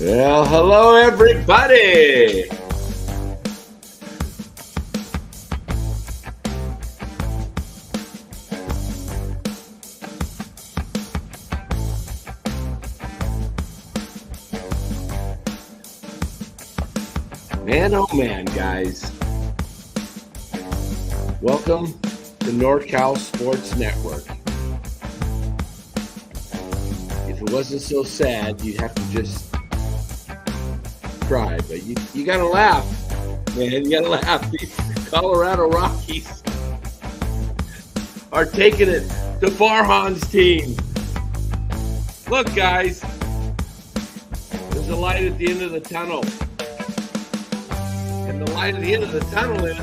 Well, hello, everybody. Man, oh man, guys. Welcome to NorCal Sports Network. If it wasn't so sad, you'd have to just cry, but you gotta laugh, man. You gotta laugh. These Colorado Rockies are taking it to Farhan's team. Look, guys, there's a light at the end of the tunnel. And the light at the end of the tunnel is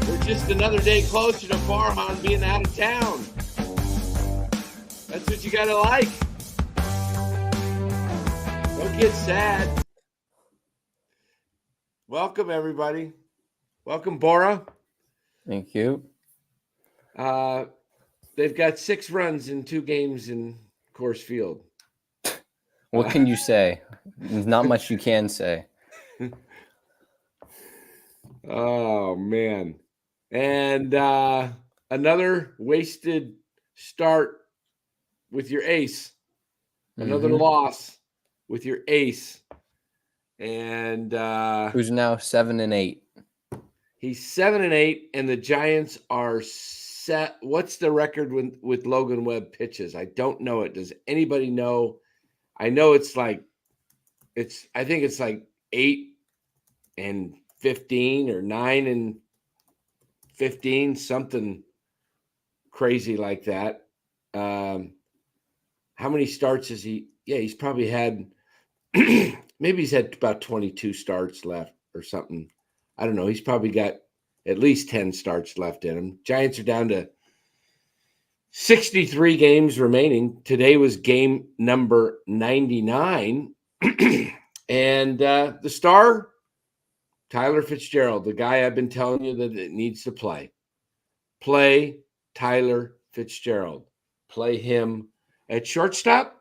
we're just another day closer to Farhan being out of town. That's what you gotta like. Don't get sad. Welcome, everybody. Welcome, Bora. Thank you. They've got 6 runs in 2 games in Coors Field. What can you say? There's not much you can say. Oh, man. And another wasted start with your ace. Another loss with your ace. And who's now 7-8? He's 7-8, and the Giants are set. What's the record with Logan Webb pitches? I don't know it. Does anybody know? I know I think it's like 8-15 or 9-15, something crazy like that. How many starts is he? Yeah, he's probably had maybe he's had about 22 starts left or something. I don't know. He's probably got at least 10 starts left in him. Giants are down to 63 games remaining. Today was game number 99. And the star, Tyler Fitzgerald, the guy I've been telling you that it needs to play. Play Tyler Fitzgerald. Play him at shortstop.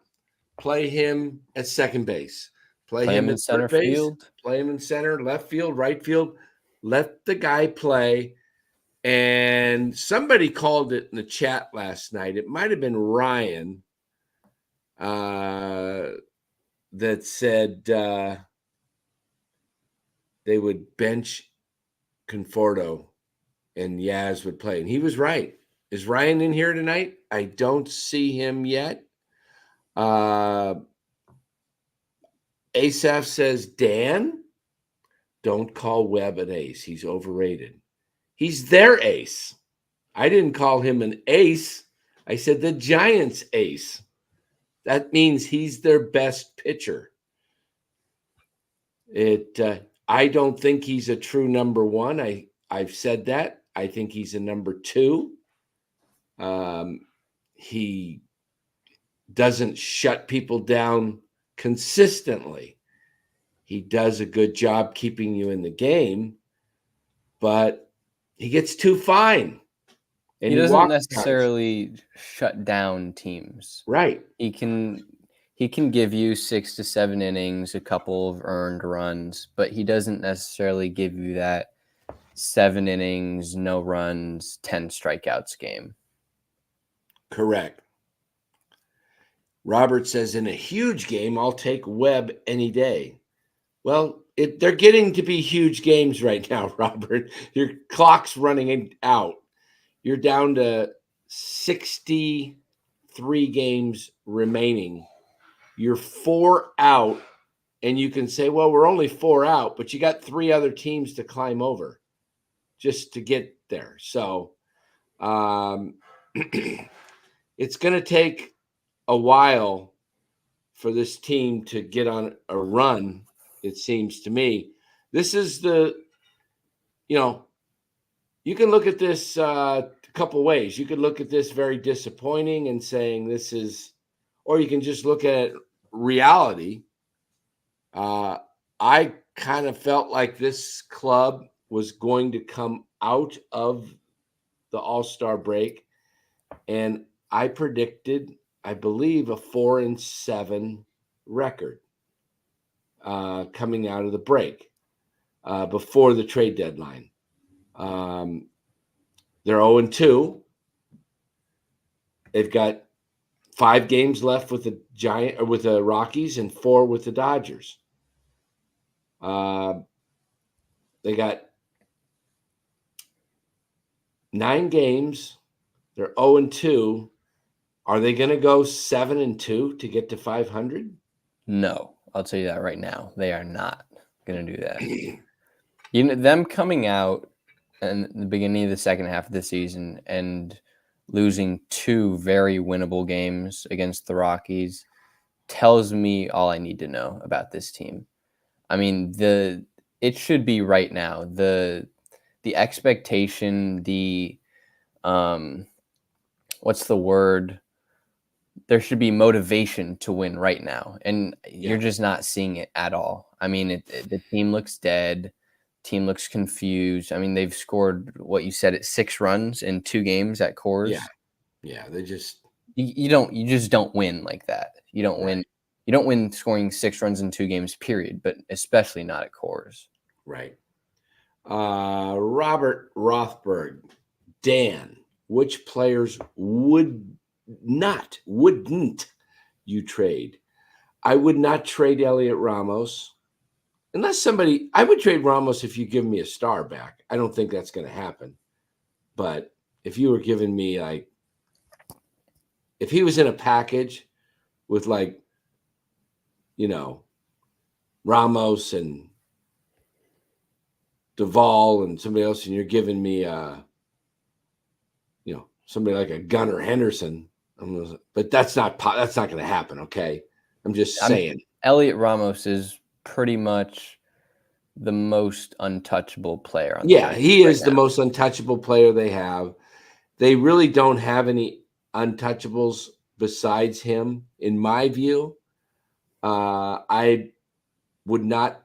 Play him at second base. Play him in center field. Play him in center, left field, right field. Let the guy play. And somebody called it in the chat last night. It might have been Ryan that said they would bench Conforto and Yaz would play. And he was right. Is Ryan in here tonight? I don't see him yet. Asaph says, Dan, don't call Webb an ace. He's overrated. He's their ace. I didn't call him an ace. I said the Giants' ace. That means he's their best pitcher. I don't think he's a true number 1. I've said that. I think he's a number 2. He doesn't shut people down consistently. He does a good job keeping you in the game, but he gets too fine. And he doesn't necessarily shut down teams. Right. He can give you 6 to 7 innings, a couple of earned runs, but he doesn't necessarily give you that 7 innings, no runs, 10 strikeouts game. Correct. Robert says, in a huge game, I'll take Webb any day. Well, they're getting to be huge games right now, Robert. Your clock's running out. You're down to 63 games remaining. You're 4 out, and you can say, well, we're only 4 out, but you got 3 other teams to climb over just to get there. So it's going to take a while for this team to get on a run. It seems to me this is you can look at this a couple ways. You could look at this very disappointing and saying this is, or you can just look at reality. I kind of felt like this club was going to come out of the All-Star break, and I predicted I believe, a 4-7 record coming out of the break before the trade deadline. They're 0-2. They've got 5 games left with the Rockies and 4 with the Dodgers. They got 9 games. They're 0-2. Are they going to go 7-2 to get to 500? No, I'll tell you that right now. They are not going to do that. Them coming out in the beginning of the second half of the season and losing 2 very winnable games against the Rockies tells me all I need to know about this team. I mean, it should be right now. The expectation, what's the word? There should be motivation to win right now, and you're just not seeing it at all. I mean, the team looks dead. Team looks confused. I mean, they've scored what you said, 6 runs in 2 games at Coors. Yeah. They just you just don't win like that. You don't win. You don't win scoring 6 runs in 2 games, period. But especially not at Coors. Right. Robert Rothberg, Dan, which players wouldn't you trade? I would not trade Elliot Ramos unless I would trade Ramos if you give me a star back. I don't think that's going to happen. But if you were giving me if he was in a package with Ramos and Duvall and somebody else, and you're giving me somebody like a Gunnar Henderson, but that's not going to happen. Okay, I'm just saying. Elliot Ramos is pretty much the most untouchable player on the he is the most untouchable player they have. They really don't have any untouchables besides him, in my view. I would not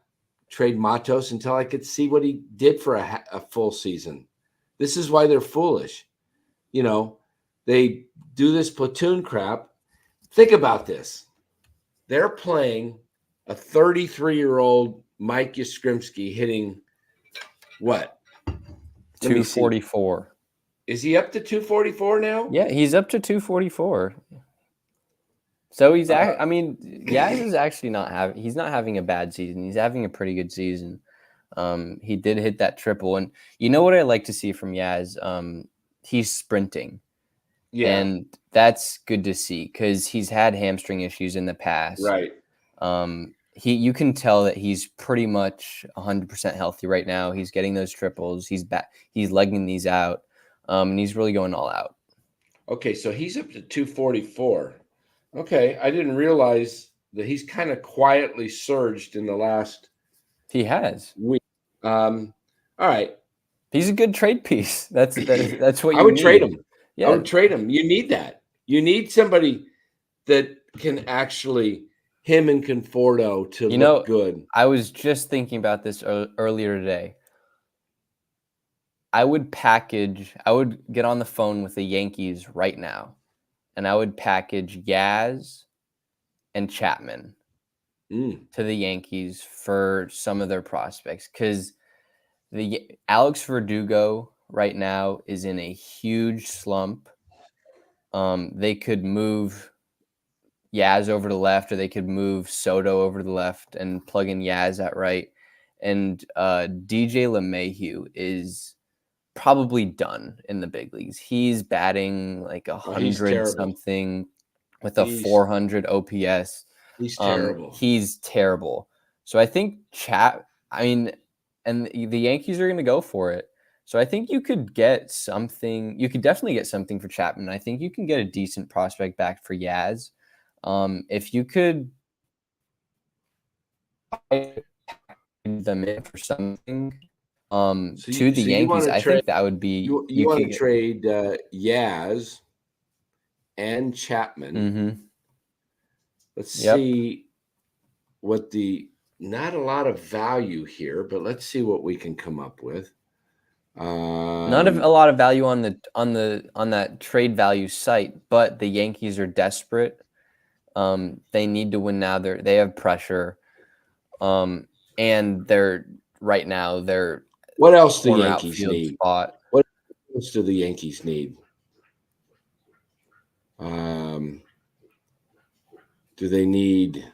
trade Matos until I could see what he did for a full season. This is why they're foolish. They do this platoon crap. Think about this. They're playing a 33-year-old Mike Yastrzemski hitting what? 244. Is he up to 244 now? Yeah, he's up to 244. So he's Yaz is actually he's not having a bad season. He's having a pretty good season. He did hit that triple, and you know what I like to see from Yaz? He's sprinting. Yeah. And that's good to see because he's had hamstring issues in the past. Right. You can tell that he's pretty much 100% healthy right now. He's getting those triples. He's back. He's legging these out, and he's really going all out. Okay, so he's up to 244. Okay, I didn't realize that he's kind of quietly surged in the last. He has. Week. All right. He's a good trade piece. That's what you I would need. trade him. Yeah. I would trade him. You need that. You need somebody that can actually him and Conforto to look good. I was just thinking about this earlier today. I would get on the phone with the Yankees right now, and I would package Yaz and Chapman to the Yankees for some of their prospects because the Alex Verdugo right now is in a huge slump. They could move Yaz over to the left, or they could move Soto over to the left and plug in Yaz at right. And DJ LeMahieu is probably done in the big leagues. He's batting like 100 something with a 400 OPS. He's terrible. He's terrible. So I think and the Yankees are going to go for it. So I think you could get something. You could definitely get something for Chapman. I think you can get a decent prospect back for Yaz. If you could them in for something to the Yankees, I think that would be. You want to trade Yaz and Chapman. Mm-hmm. Let's see what not a lot of value here, but let's see what we can come up with. Not a lot of value on that trade value site, but the Yankees are desperate. They need to win now. They have pressure, and they're right now they're what else do the corner Yankees outfield need? spot. What else do the Yankees need? Do they need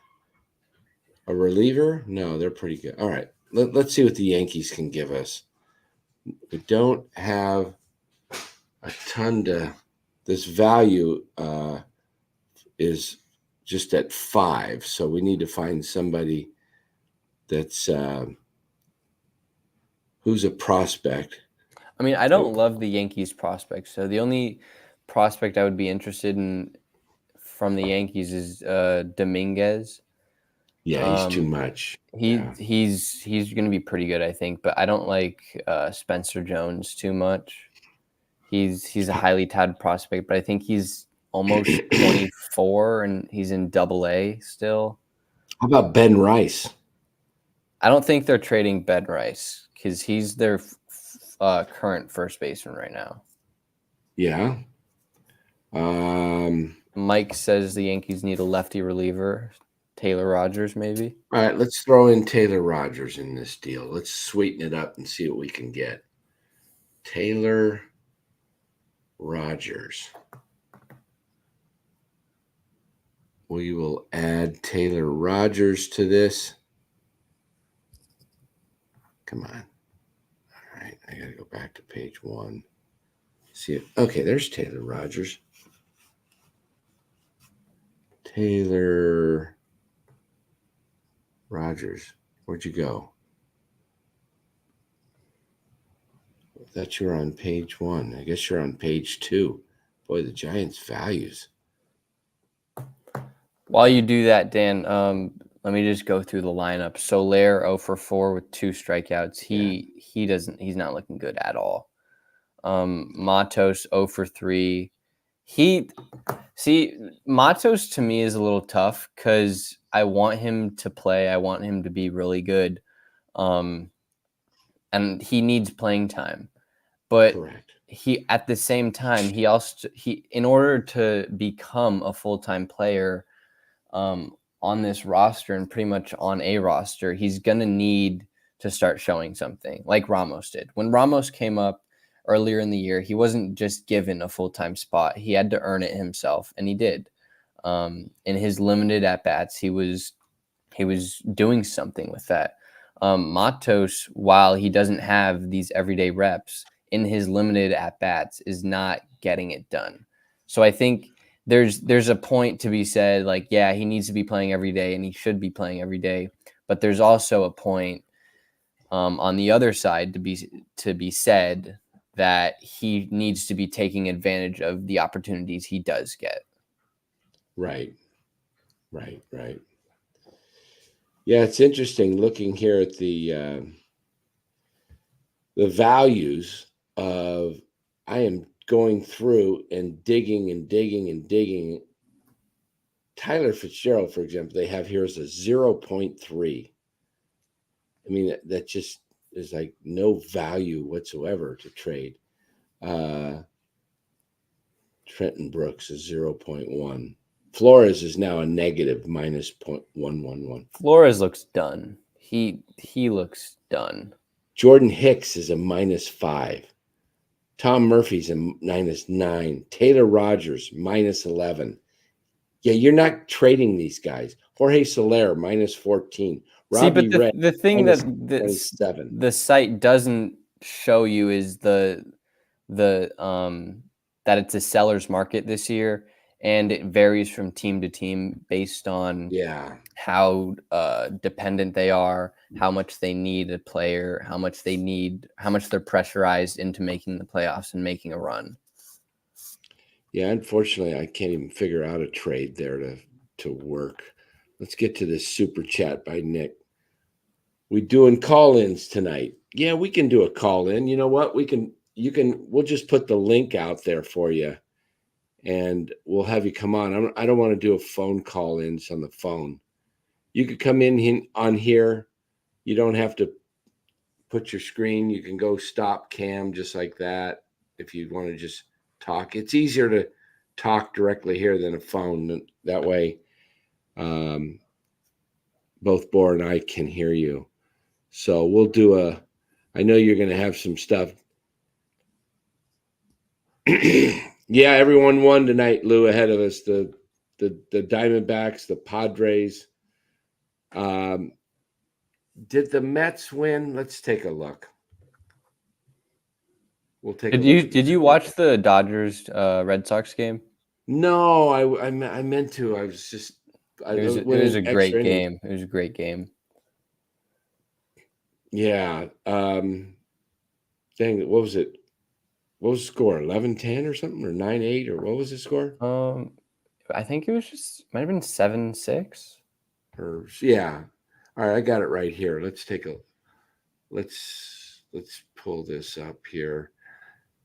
a reliever? No, they're pretty good. All right, let's see what the Yankees can give us. We don't have a ton to. This value is just at 5, so we need to find somebody that's who's a prospect. I mean, I don't love the Yankees prospects, so the only prospect I would be interested in from the Yankees is Dominguez. Yeah, he's too much. He's going to be pretty good, I think, but I don't like Spencer Jones too much. He's a highly touted prospect, but I think he's almost 24 and he's in Double-A still. How about Ben Rice? I don't think they're trading Ben Rice because he's their current first baseman right now. Yeah. Mike says the Yankees need a lefty reliever. Taylor Rogers, maybe. All right, let's throw in Taylor Rogers in this deal. Let's sweeten it up and see what we can get. Taylor Rogers. We will add Taylor Rogers to this. Come on. All right, I got to go back to page 1. See it. Okay, there's Taylor Rogers. Taylor Rogers. Where'd you go? I thought you were on page 1. I guess you're on page 2. Boy, the Giants' values. While you do that, Dan, let me just go through the lineup. Soler 0 for 4 with 2 strikeouts. He's not looking good at all. Matos 0 for 3. Matos to me is a little tough because I want him to play. I want him to be really good. And he needs playing time. But Correct. he at the same time, he in order to become a full-time player on this roster and pretty much on a roster, he's going to need to start showing something like Ramos did. When Ramos came up earlier in the year, he wasn't just given a full-time spot. He had to earn it himself, and he did. In his limited at-bats, he was doing something with that. Matos, while he doesn't have these everyday reps, in his limited at-bats is not getting it done. So I think there's a point to be said, like, yeah, he needs to be playing every day and he should be playing every day. But there's also a point on the other side to be said that he needs to be taking advantage of the opportunities he does get. Right. Yeah, it's interesting looking here at the values of. I am going through and digging. Tyler Fitzgerald, for example, they have here as a 0.3. I mean, that just is like no value whatsoever to trade. Trenton Brooks is 0.1. Flores is now a negative -0.111. Flores looks done. He looks done. Jordan Hicks is a -5. Tom Murphy's a -9. Taylor Rogers -11. Yeah, you're not trading these guys. Jorge Soler -14. Robbie but the thing that the site doesn't show you is the that it's a seller's market this year, and it varies from team to team based on how dependent they are, how much they need a player, how much they're pressurized into making the playoffs and making a run. Yeah, unfortunately, I can't even figure out a trade there to work. Let's get to this super chat by Nick. We doing call-ins tonight. Yeah, we can do a call-in. You know what? We'll just put the link out there for you, and we'll have you come on. I don't want to do a phone call-ins on the phone. You could come in on here. You don't have to put your screen. You can go stop cam just like that if you want to just talk. It's easier to talk directly here than a phone. That way, both Bor and I can hear you. So we'll do I know you're going to have some stuff. Yeah, everyone won tonight, Lou, ahead of us. The Diamondbacks, the Padres. Did the Mets win? Let's take a look. We'll take a look. Did you watch the Dodgers Red Sox game? No, I meant to. I was just. It was a great game. It was a great game. Yeah. Dang, what was it? What was the score? 11-10 or something, or 9-8, or what was the score? I think it was might have been 7-6. Or yeah. All right, I got it right here. Let's pull this up here.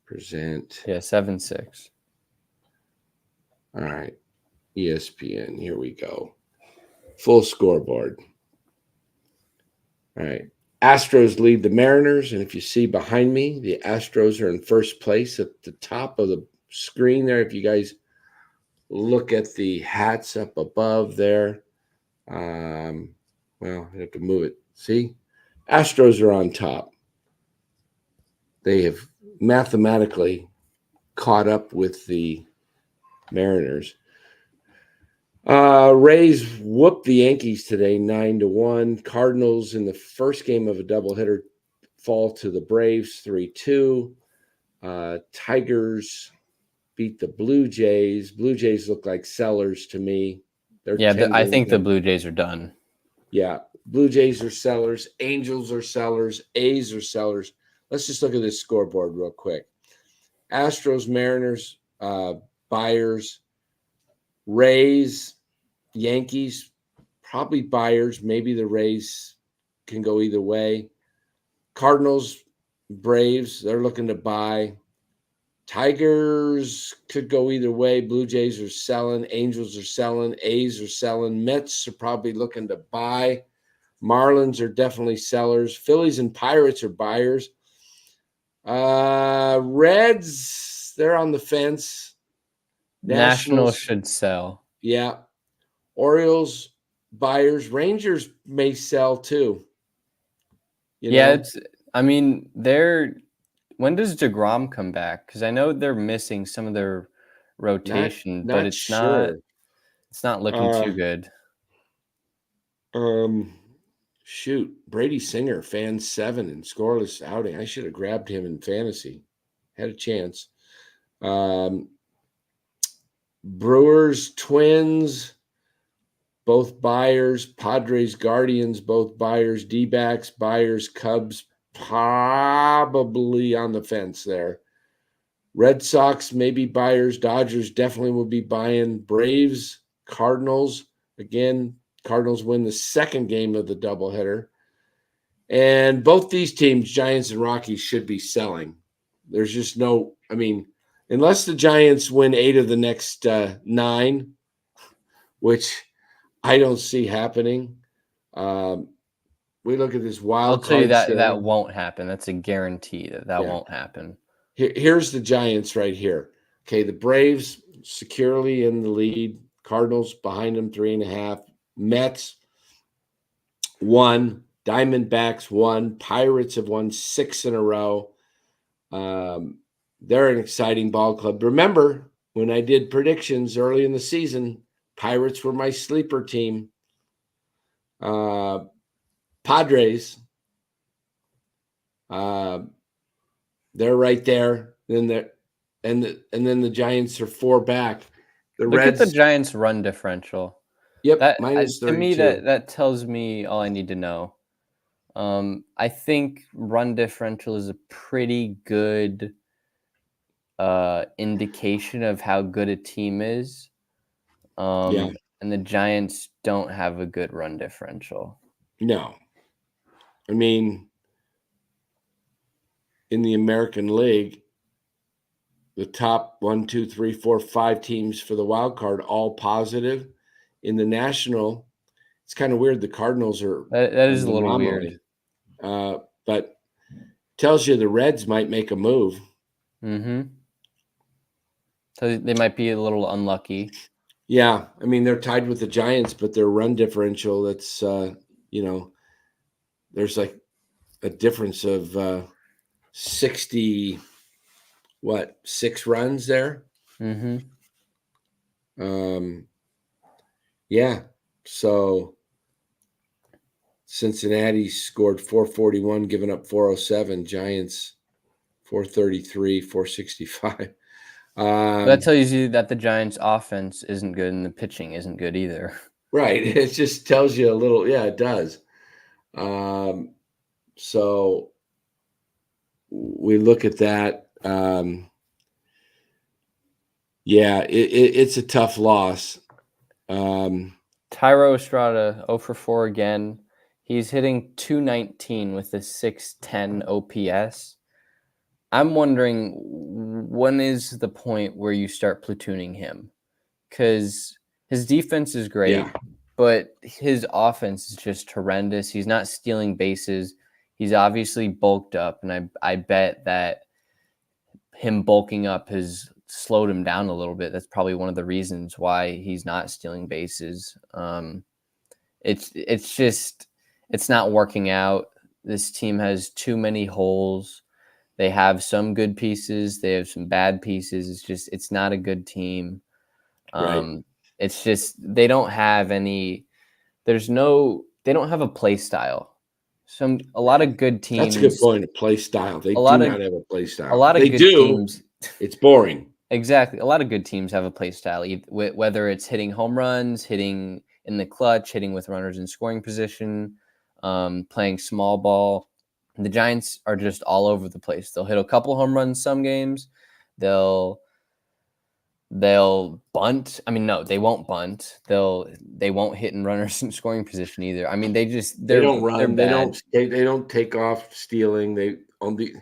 Present. Yeah, 7-6. All right. ESPN. Here we go. Full scoreboard. All right. Astros lead the Mariners, and if you see behind me, the Astros are in first place at the top of the screen there. If you guys look at the hats up above there, well, I have to move it. See? Astros are on top. They have mathematically caught up with the Mariners. Rays whooped the Yankees today 9-1. Cardinals in the first game of a doubleheader fall to the Braves 3-2. Tigers beat the Blue Jays. Blue Jays look like sellers to me. I think the Blue Jays are done. Yeah, Blue Jays are sellers. Angels are sellers. A's are sellers. Let's just look at this scoreboard real quick. Astros, Mariners, buyers. Rays, Yankees, probably buyers. Maybe the Rays can go either way. Cardinals, Braves, they're looking to buy. Tigers could go either way. Blue Jays are selling. Angels are selling. A's are selling. Mets are probably looking to buy. Marlins are definitely sellers. Phillies and Pirates are buyers. Reds, they're on the fence. Nationals should sell. Yeah. Orioles, buyers. Rangers may sell too. When does DeGrom come back? Because I know they're missing some of their rotation, but it's not looking too good. Shoot. Brady Singer, fan 7 in scoreless outing. I should have grabbed him in fantasy. Had a chance. Brewers, Twins, both buyers. Padres, Guardians, both buyers. D-backs, buyers. Cubs, probably on the fence there. Red Sox, maybe buyers. Dodgers definitely will be buying. Braves, Cardinals. Again, Cardinals win the second game of the doubleheader. And both these teams, Giants and Rockies, should be selling. There's just no, unless the Giants win 8 of the next 9, which I don't see happening. We look at this wild I'll tell you card that won't happen. That's a guarantee that won't happen. Here's the Giants right here. Okay, the Braves securely in the lead. Cardinals behind them 3.5. Mets 1. Diamondbacks 1. Pirates have won 6 in a row. They're an exciting ball club. Remember, when I did predictions early in the season, Pirates were my sleeper team. Padres, they're right there. Then the Giants are 4 back. Look at the Giants' run differential. Yep, minus 32. To me, that tells me all I need to know. I think run differential is a pretty good indication of how good a team is. And the Giants don't have a good run differential. No. In the American League, the top 1, 2, 3, 4, 5 teams for the wild card, all positive. In the National, it's kind of weird. The Cardinals are that is a little weird. But tells you the Reds might make a move. Mm-hmm. So they might be a little unlucky. Yeah, I mean they're tied with the Giants, but their run differential, that's there's like a difference of 60, 6 runs there. Mm-hmm. Yeah, so Cincinnati scored 441, giving up 407. Giants 433, 465. That tells you that the Giants' offense isn't good and the pitching isn't good either. Right. It just tells you a little. Yeah, it does. So we look at that. Yeah, it's a tough loss. Tyro Estrada 0 for 4 again. He's hitting 219 with a 610 OPS. I'm wondering, when is the point where you start platooning him? Because his defense is great, Yeah. but his offense is just horrendous. He's not stealing bases. He's obviously bulked up, and I bet that him bulking up has slowed him down a little bit. That's probably one of the reasons why he's not stealing bases. It's just, it's not working out. This team has too many holes. They have some good pieces. They have some bad pieces. It's not a good team. Right. It's just, they don't have any, they don't have a play style. A lot of good teams. That's a good point. A play style. They do not have a play style. A lot of they good do. Teams. It's boring. Exactly. A lot of good teams have a play style, whether it's hitting home runs, hitting in the clutch, hitting with runners in scoring position, playing small ball. The Giants are just all over the place. They'll hit a couple home runs some games. They'll bunt. I mean, no, they won't bunt. They won't hit in runners in scoring position either. I mean, they don't run. They're bad. They don't take off stealing. They only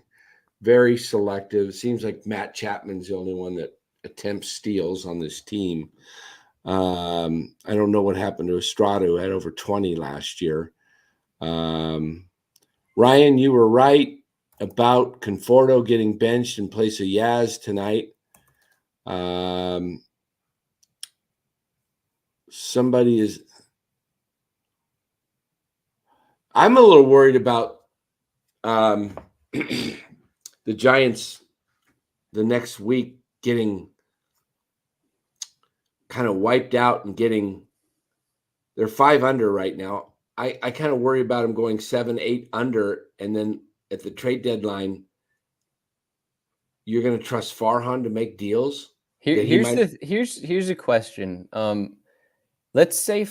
very selective. It seems like Matt Chapman's the only one that attempts steals on this team. I don't know what happened to Estrada, who had over 20 last year. Ryan, you were right about Conforto getting benched in place of Yaz tonight. Somebody is. I'm a little worried about the Giants the next week getting kind of wiped out and getting. They're 5 under right now. I kind of worry about them going 7, 8 under, and then at the trade deadline, you're going to trust Farhan to make deals. Here's a question. Let's say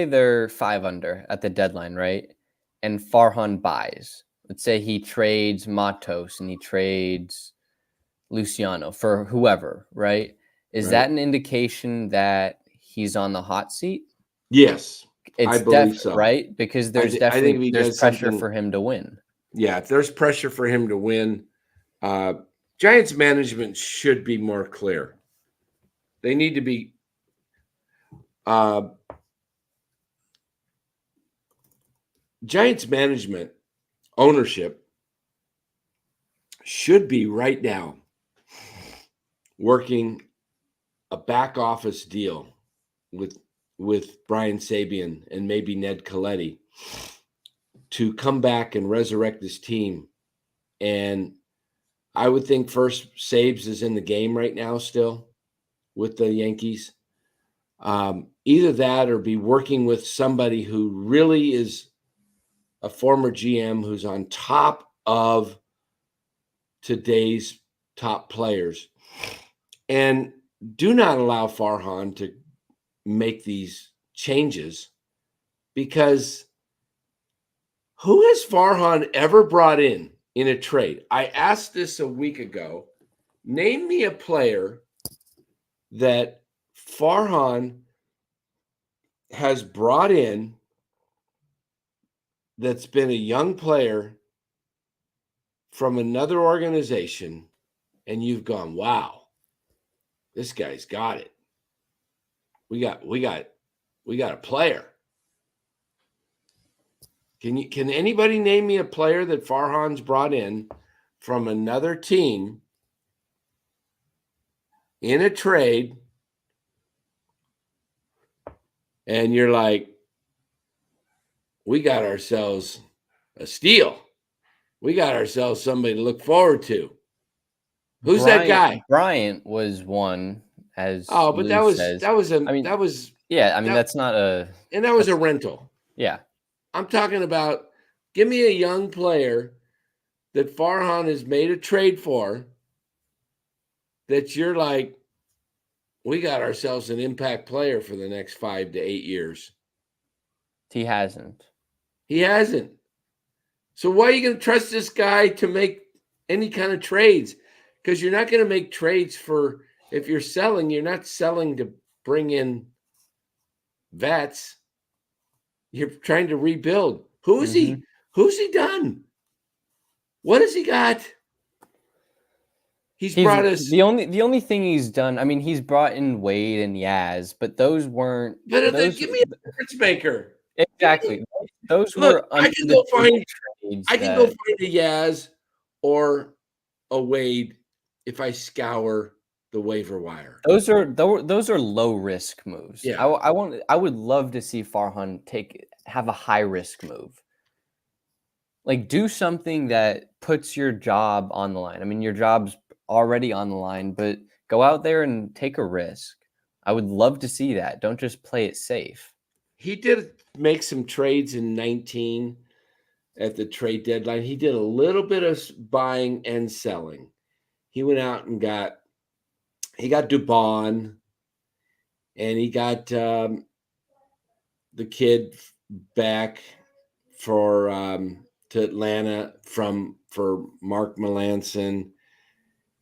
they're 5 under at the deadline, right? And Farhan buys. Let's say he trades Matos and he trades Luciano for whoever, right? Is that an indication that he's on the hot seat? Yes, I believe so. Right? Because there's pressure for him to win. Yeah, if there's pressure for him to win, Giants management should be more clear. They need to be Giants management ownership should be right now working a back office deal with Brian Sabian and maybe Ned Colletti to come back and resurrect this team. And I would think first Sabes is in the game right now still with the Yankees. Either that or be working with somebody who really is a former GM who's on top of today's top players. And do not allow Farhan to make these changes, because who has Farhan ever brought in a trade? I asked this a week ago. Name me a player that Farhan has brought in that's been a young player from another organization, and you've gone, wow, this guy's got it. We got a player. Can anybody name me a player that Farhan's brought in from another team in a trade, and you're like, we got ourselves a steal. We got ourselves somebody to look forward to. Who's that guy? Bryant was one, as Oh, but Lou says. that was that's not a, and that was a rental. Yeah. I'm talking about, give me a young player that Farhan has made a trade for that you're like, we got ourselves an impact player for the next 5 to 8 years. He hasn't. He hasn't. So why are you going to trust this guy to make any kind of trades? Because you're not going to make trades for, if you're selling, you're not selling to bring in vets. You're trying to rebuild. Who is he? Who's he done? What has he got? He's brought us the only thing he's done. I mean, he's brought in Wade and Yaz, but those weren't. But give me a difference maker. Exactly. Those Look, were. I can go find a Yaz or a Wade if I scour the waiver wire. Those are low risk moves. Yeah. I would love to see Farhan have a high risk move. Like, do something that puts your job on the line. I mean, your job's already on the line, but go out there and take a risk. I would love to see that. Don't just play it safe. He did make some trades in 19 at the trade deadline. He did a little bit of buying and selling. He went out and got Dubon, and he got the kid back for to Atlanta for Mark Melanson.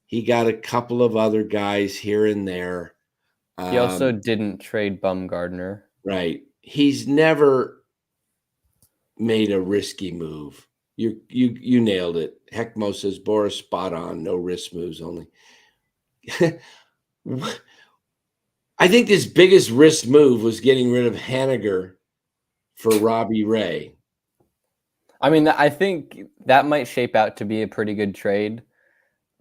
He got a couple of other guys here and there. He also didn't trade Bumgardner. Right. He's never made a risky move. You nailed it. Heckmo says Boris spot on. No risk moves only. I think his biggest risk move was getting rid of Haniger for Robbie Ray. I mean, I think that might shape out to be a pretty good trade.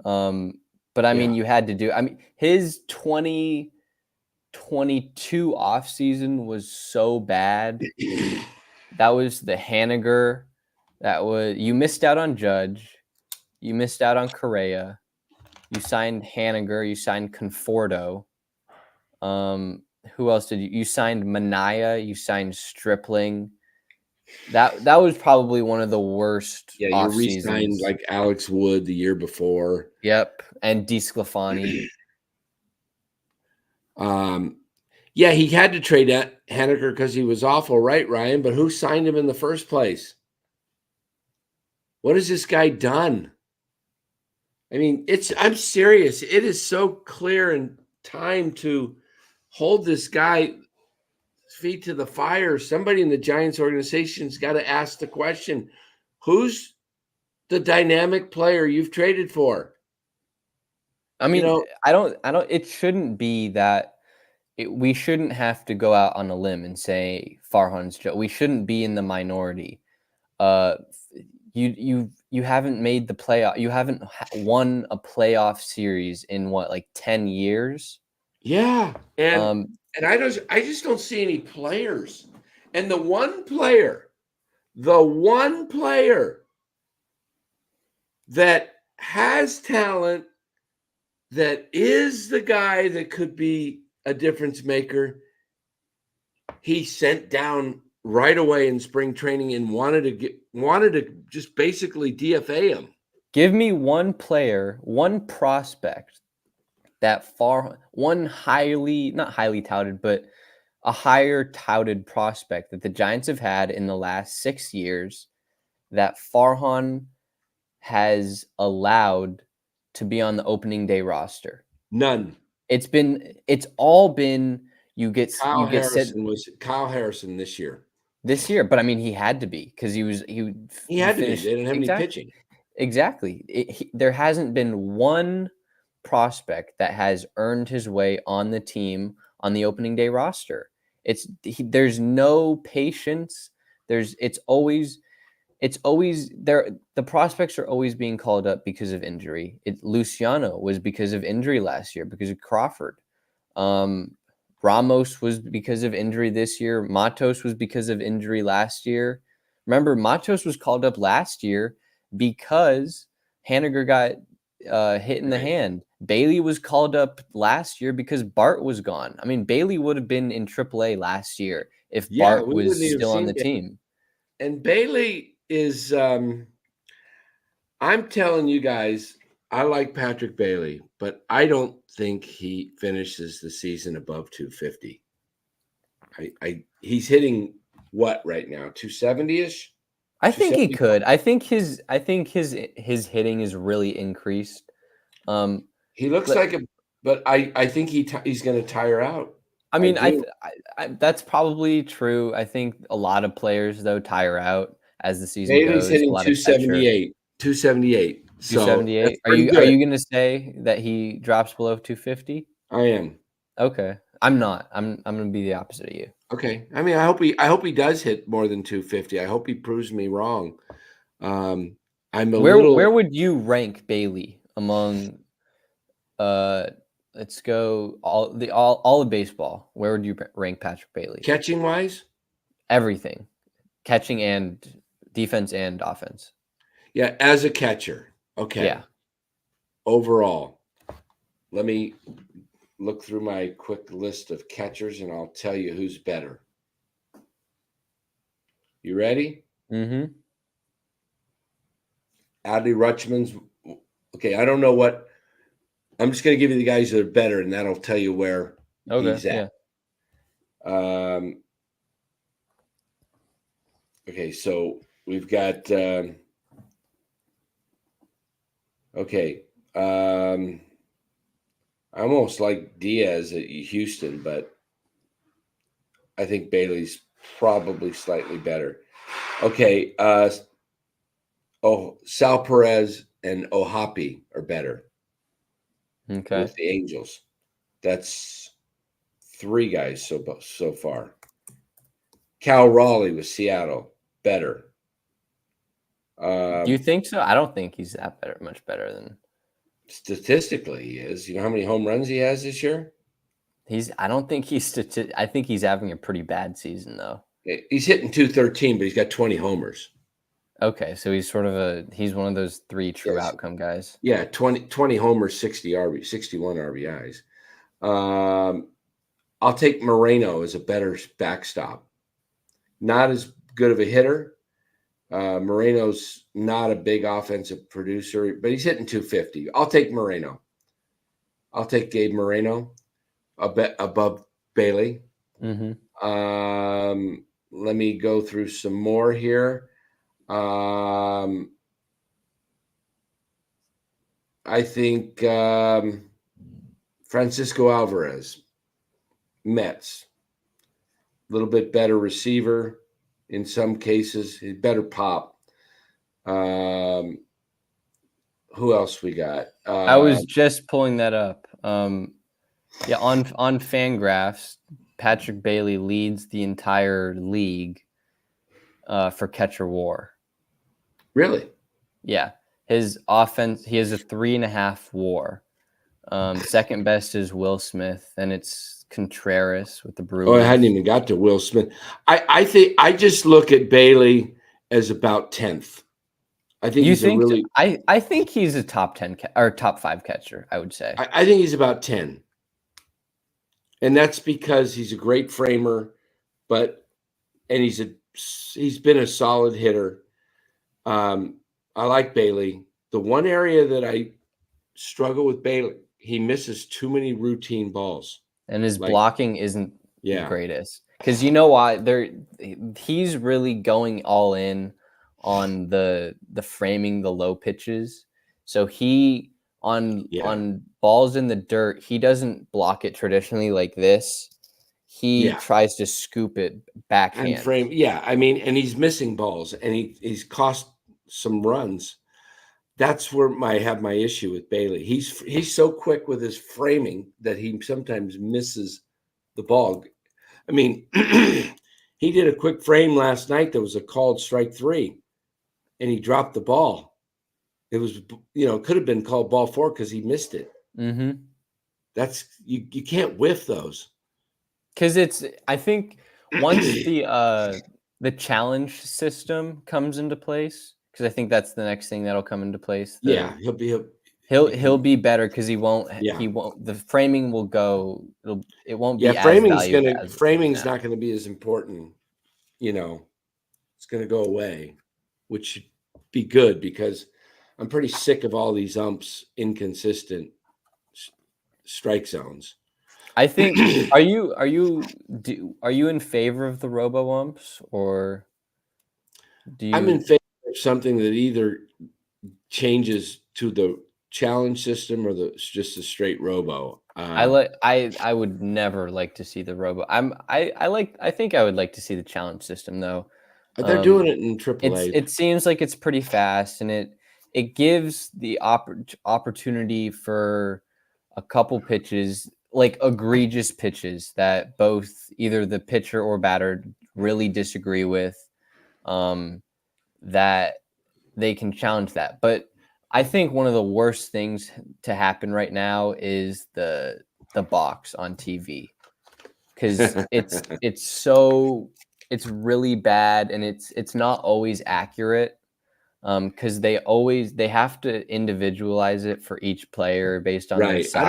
But I mean, you had to do. I mean, his 2022 offseason was so bad. That was the Haniger. You missed out on Judge. You missed out on Correa. You signed Haniger. You signed Conforto. Who else did you signed Mania? You signed Stripling. That was probably one of the worst. Yeah, you re-signed like Alex Wood the year before. Yep, and DeSclafani. Yeah, he had to trade Haniger because he was awful, right, Ryan? But who signed him in the first place? What has this guy done? I mean, I'm serious. It is so clear and time to hold this guy feet to the fire. Somebody in the Giants organization's got to ask the question, who's the dynamic player you've traded for? I mean, I don't, it shouldn't be that we shouldn't have to go out on a limb and say Farhan's Joe. We shouldn't be in the minority. You haven't made the playoff. You haven't won a playoff series in what, like 10 years? Yeah. And I just don't see any players. And the one player that has talent, that is the guy that could be a difference maker, he sent down right away in spring training and wanted to just basically DFA him. Give me one player, one prospect not highly touted, but a higher touted prospect that the Giants have had in the last 6 years that Farhan has allowed to be on the opening day roster. None. It's all been Kyle Harrison this year. But I mean, he had to be because he had to be. They didn't have any pitching. Exactly. There hasn't been one prospect that has earned his way on the team on the opening day roster. There's no patience. It's always it's always there. The prospects are always being called up because of injury. Luciano was because of injury last year because of Crawford. Ramos was because of injury this year. Matos was because of injury last year. Remember, Matos was called up last year because Haniger got hit in the hand. Bailey was called up last year because Bart was gone. I mean, Bailey would have been in AAA last year if Bart we wouldn't was even still on seen the Bailey. team. And Bailey is, I'm telling you guys, I like Patrick Bailey, but I don't think he finishes the season above 250. He's hitting what right now? 270-ish? I think he could. I think his hitting is really increased. He looks like a, but I think he's going to tire out. I mean, I that's probably true. I think a lot of players though tire out as the season Bailey's goes. hitting A lot of catcher. 278. So 278. that's pretty Are good. you going to say that he drops below 250? I am. Okay. I'm not. I'm going to be the opposite of you. Okay. I mean, I hope he does hit more than 250. I hope he proves me wrong. I'm a little. Where would you rank Bailey among let's go all of baseball. Where would you rank Patrick Bailey? Catching wise? Everything. Catching and defense and offense. Yeah, as a catcher. Okay. Yeah. Overall, let me look through my quick list of catchers and I'll tell you who's better. You ready? Mm-hmm. Adley Rutschman's. Okay, I don't know what. I'm just going to give you the guys that are better, and that'll tell you where he's at. Yeah. Okay, so we've got. I almost like Diaz at Houston, but I think Bailey's probably slightly better. Okay, Sal Perez and Ohapi are better. Okay. With the Angels. That's 3 guys so far. Cal Raleigh with Seattle, better. Do you think so? I don't think he's that better, much better than. Statistically, he is. You know how many home runs he has this year? I don't think I think he's having a pretty bad season though. He's hitting 213, but he's got 20 homers. Okay, so he's he's one of those 3 true outcome guys. Yeah, 20 homers, 61 RBIs. I'll take Moreno as a better backstop. Not as good of a hitter. Moreno's not a big offensive producer, but he's hitting 250. I'll take Moreno. I'll take Gabe Moreno above Bailey. Mm-hmm. Let me go through some more here. I think Francisco Alvarez, Mets, a little bit better receiver in some cases, better pop. Who else we got? I was just pulling that up. Yeah, on Fangraphs, Patrick Bailey leads the entire league for catcher WAR. Really? Yeah. His offense, he has a 3.5 WAR. Second best is Will Smith, and it's Contreras with the Brewers. Oh, I hadn't even got to Will Smith. I think I just look at Bailey as about 10th. I think I think he's a top 10 or top 5 catcher, I would say. I think he's about 10. And that's because he's a great framer, and he's been a solid hitter. I like Bailey. The one area that I struggle with Bailey, he misses too many routine balls. And his blocking isn't the greatest. Because you know why? He's really going all in on the framing the low pitches. So he on balls in the dirt, he doesn't block it traditionally like this. He tries to scoop it backhand. And frame, I mean, and he's missing balls, and he's cost some runs. That's where I have my issue with Bailey. He's so quick with his framing that he sometimes misses the ball. I mean, he did a quick frame last night that was a called strike 3. and he dropped the ball. It was, could have been called ball 4 because he missed it. Mm-hmm. That's you can't whiff those. Because I think once the challenge system comes into place, because I think that's the next thing that'll come into place. He'll be better because he won't the framing will go. It won't be as valued as framing's not going to be as important. It's going to go away, which should be good because I'm pretty sick of all these umps inconsistent strike zones. I think are you in favor of the robo umps, or do you? I'm in favor of something that either changes to the challenge system or just a straight robo. I would never like to see the robo. I think I would like to see the challenge system though. They're doing it in AAA. It seems like it's pretty fast, and it gives the opportunity for a couple pitches, like egregious pitches that both either the pitcher or batter really disagree with, that they can challenge that. But I think one of the worst things to happen right now is the box on TV, because it's really bad, and it's not always accurate, because they have to individualize it for each player based on their size. I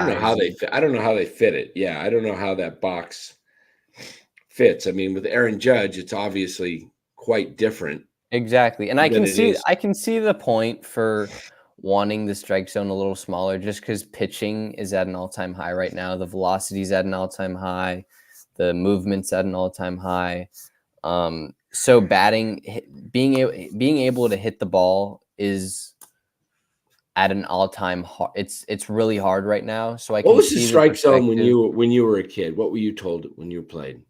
don't know how they fit it. Yeah, I don't know how that box fits. I mean, with Aaron Judge, it's obviously quite different. Exactly, and I can see the point for wanting the strike zone a little smaller, just because pitching is at an all-time high right now. The velocity is at an all-time high. The movement's at an all-time high. So batting, being able to hit the ball is at an all-time hard. It's really hard right now. So I can. What was the strike zone when you were a kid? What were you told when you played?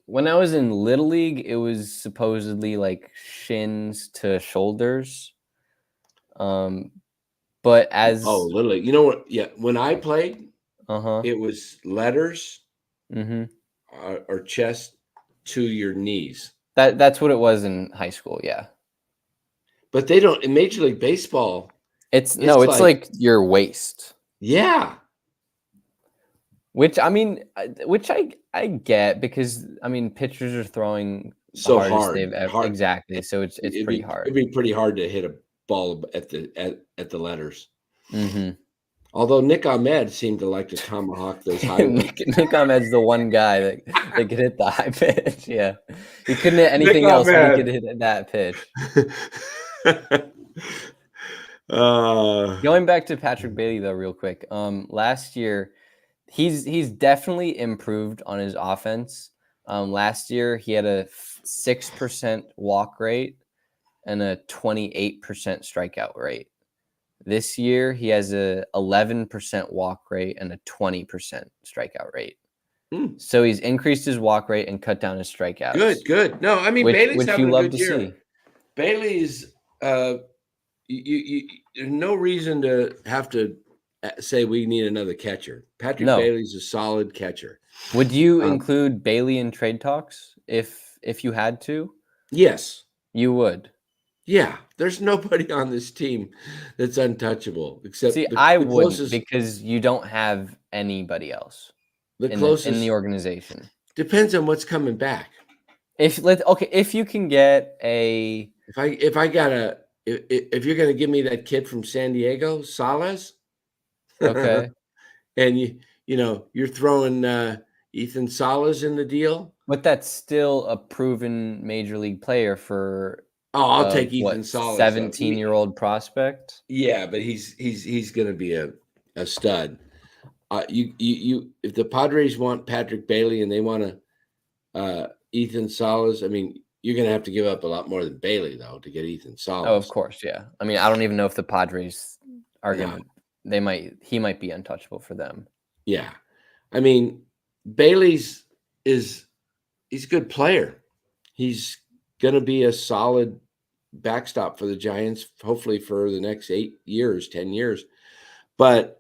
When I was in Little League, it was supposedly like shins to shoulders. But as Little League, you know what? Yeah, when I played, it was letters, or chest to your knees. That's what it was in high school, yeah. But they don't in Major League Baseball. It's like your waist. Yeah. Which I get, because I mean pitchers are throwing so hard hard. They've ever, exactly. So it's pretty hard. It'd be pretty hard to hit a ball at the letters. Mm-hmm. Although Nick Ahmed seemed to like to tomahawk those high ones. Nick Ahmed's the one guy that could hit the high pitch. Yeah, he couldn't hit anything else, but he could hit that pitch. Going back to Patrick Bailey though, real quick. Last year, he's definitely improved on his offense. Last year, he had a 6% walk rate and a 28% strikeout rate. This year, he has a 11% walk rate and a 20% strikeout rate. So he's increased his walk rate and cut down his strikeouts. Good. No, I mean, Bailey's having a good year. See. Bailey's, there's no reason to have to say we need another catcher. Patrick Bailey's a solid catcher. Would you include Bailey in trade talks if you had to? Yes. You would. Yeah, there's nobody on this team that's untouchable except. I wouldn't, because you don't have anybody else in the organization. Depends on what's coming back. If you can get a. If you're going to give me that kid from San Diego, Salas. Okay. And you're throwing Ethan Salas in the deal, but that's still a proven major league player for. Oh, I'll take Ethan Salas. 17-year-old prospect. Yeah, but he's going to be a stud. If the Padres want Patrick Bailey and they want Ethan Salas, I mean, you're going to have to give up a lot more than Bailey though to get Ethan Salas. Oh, of course, yeah. I mean, I don't even know if the Padres are going to. He might be untouchable for them. Yeah, I mean, Bailey's he's a good player. He's going to be a solid backstop for the Giants, hopefully for the next 8 years, 10 years. But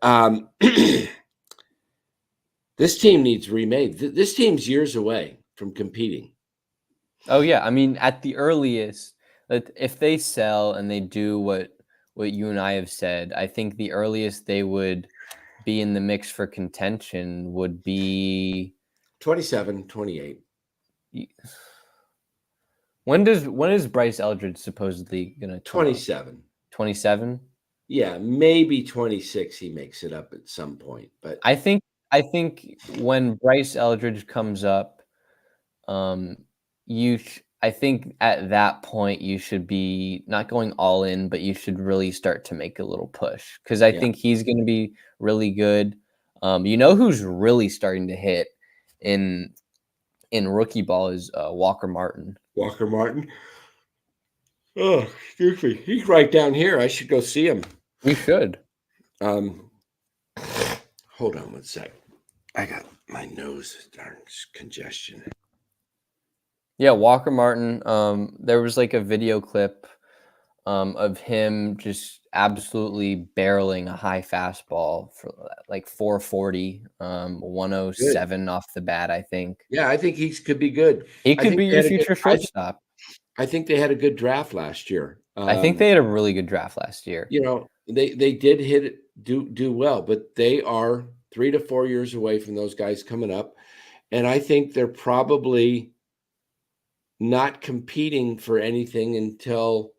this team needs remade. This team's years away from competing. Oh yeah, I mean at the earliest, if they sell and they do what you and I have said, I think the earliest they would be in the mix for contention would be 27, 28. when is Bryce Eldridge supposedly gonna come up? 27. 27? Yeah, maybe 26 he makes it up at some point. But I think when Bryce Eldridge comes up, um, I think at that point you should be not going all in, but you should really start to make a little push because I yeah, think he's going to be really good. You know who's really starting to hit in rookie ball is Walker Martin. Walker Martin. Oh, excuse me. He's right down here. I should go see him. We should. Um, hold on one sec. I got my nose, darn congestion. Yeah, Walker Martin. There was like a video clip of him just absolutely barreling a high fastball for like 440, Good. 107 off the bat, I think. Yeah, I think he could be good. He I could think be they your had a good. future shortstop. I think they had a good draft last year. I think they had a really good draft last year. You know, they did hit it do well, but they are 3 to 4 years away from those guys coming up, and I think they're probably not competing for anything until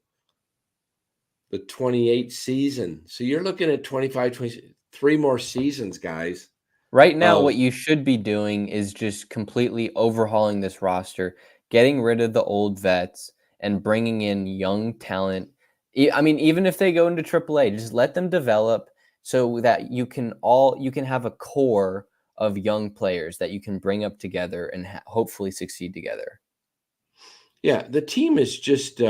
the 28 season. So you're looking at 25, 23 more seasons, guys. Right now, Of what you should be doing is just completely overhauling this roster, getting rid of the old vets, and bringing in young talent. I mean, even if they go into AAA, just let them develop so that you can have a core of young players that you can bring up together and hopefully succeed together. yeah, the team is just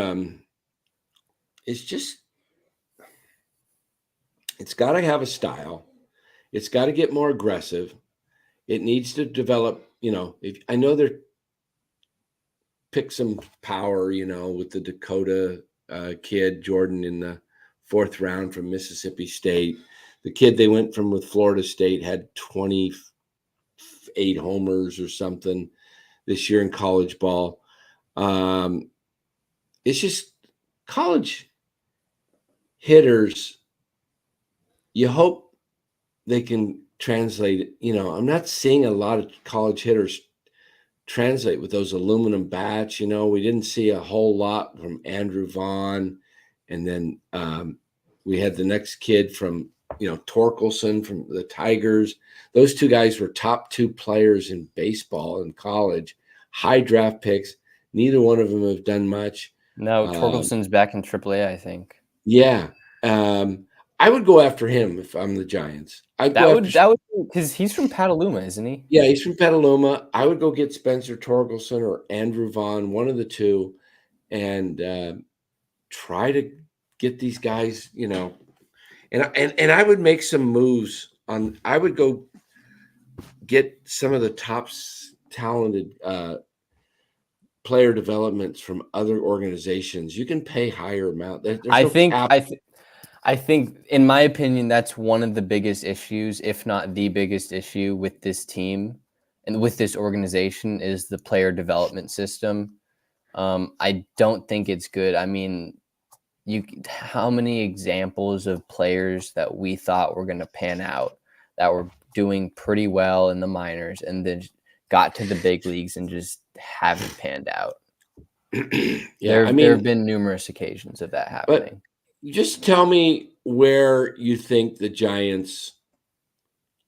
it's got to have a style. It's got to get more aggressive. It needs to develop, if I know they're pick some power, with the Dakota kid, Jordan, in the 4th round from Mississippi State. The kid they went from with Florida State had 28 homers or something this year in college ball. It's just college hitters. You hope they can translate it. I'm not seeing a lot of college hitters translate with those aluminum bats. We didn't see a whole lot from Andrew Vaughn. And then we had the next kid from, Torkelson from the Tigers. Those two guys were top 2 players in baseball in college, high draft picks. Neither one of them have done much. No, Torkelson's back in AAA, I think. Yeah. I would go after him if I'm the Giants. That would because he's from Petaluma, isn't he? Yeah, he's from Petaluma. I would go get Spencer Torkelson or Andrew Vaughn, one of the two, and try to get these guys, and I would make some moves on. I would go get some of the top talented player developments from other organizations. You can pay higher amount. I think, in my opinion, that's one of the biggest issues, if not the biggest issue with this team and with this organization is the player development system. I don't think it's good. I mean, how many examples of players that we thought were going to pan out that were doing pretty well in the minors and then got to the big leagues and just haven't panned out? Yeah, there have been numerous occasions of that happening. Just tell me where you think the Giants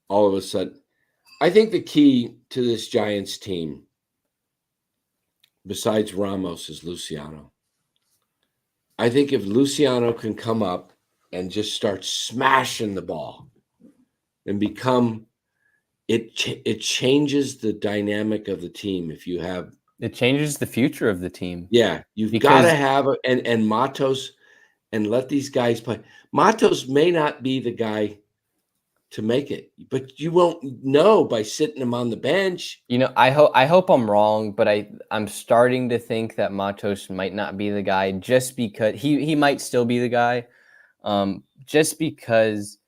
all of a sudden. I think the key to this Giants team, besides Ramos, is Luciano. I think if Luciano can come up and just start smashing the ball and become it changes the dynamic of the team. If you have it changes the future of the team. Yeah, you've got to have and Matos. And let these guys play. Matos may not be the guy to make it, but you won't know by sitting him on the bench. I hope I'm wrong, but I'm starting to think that Matos might not be the guy just because he might still be the guy, just because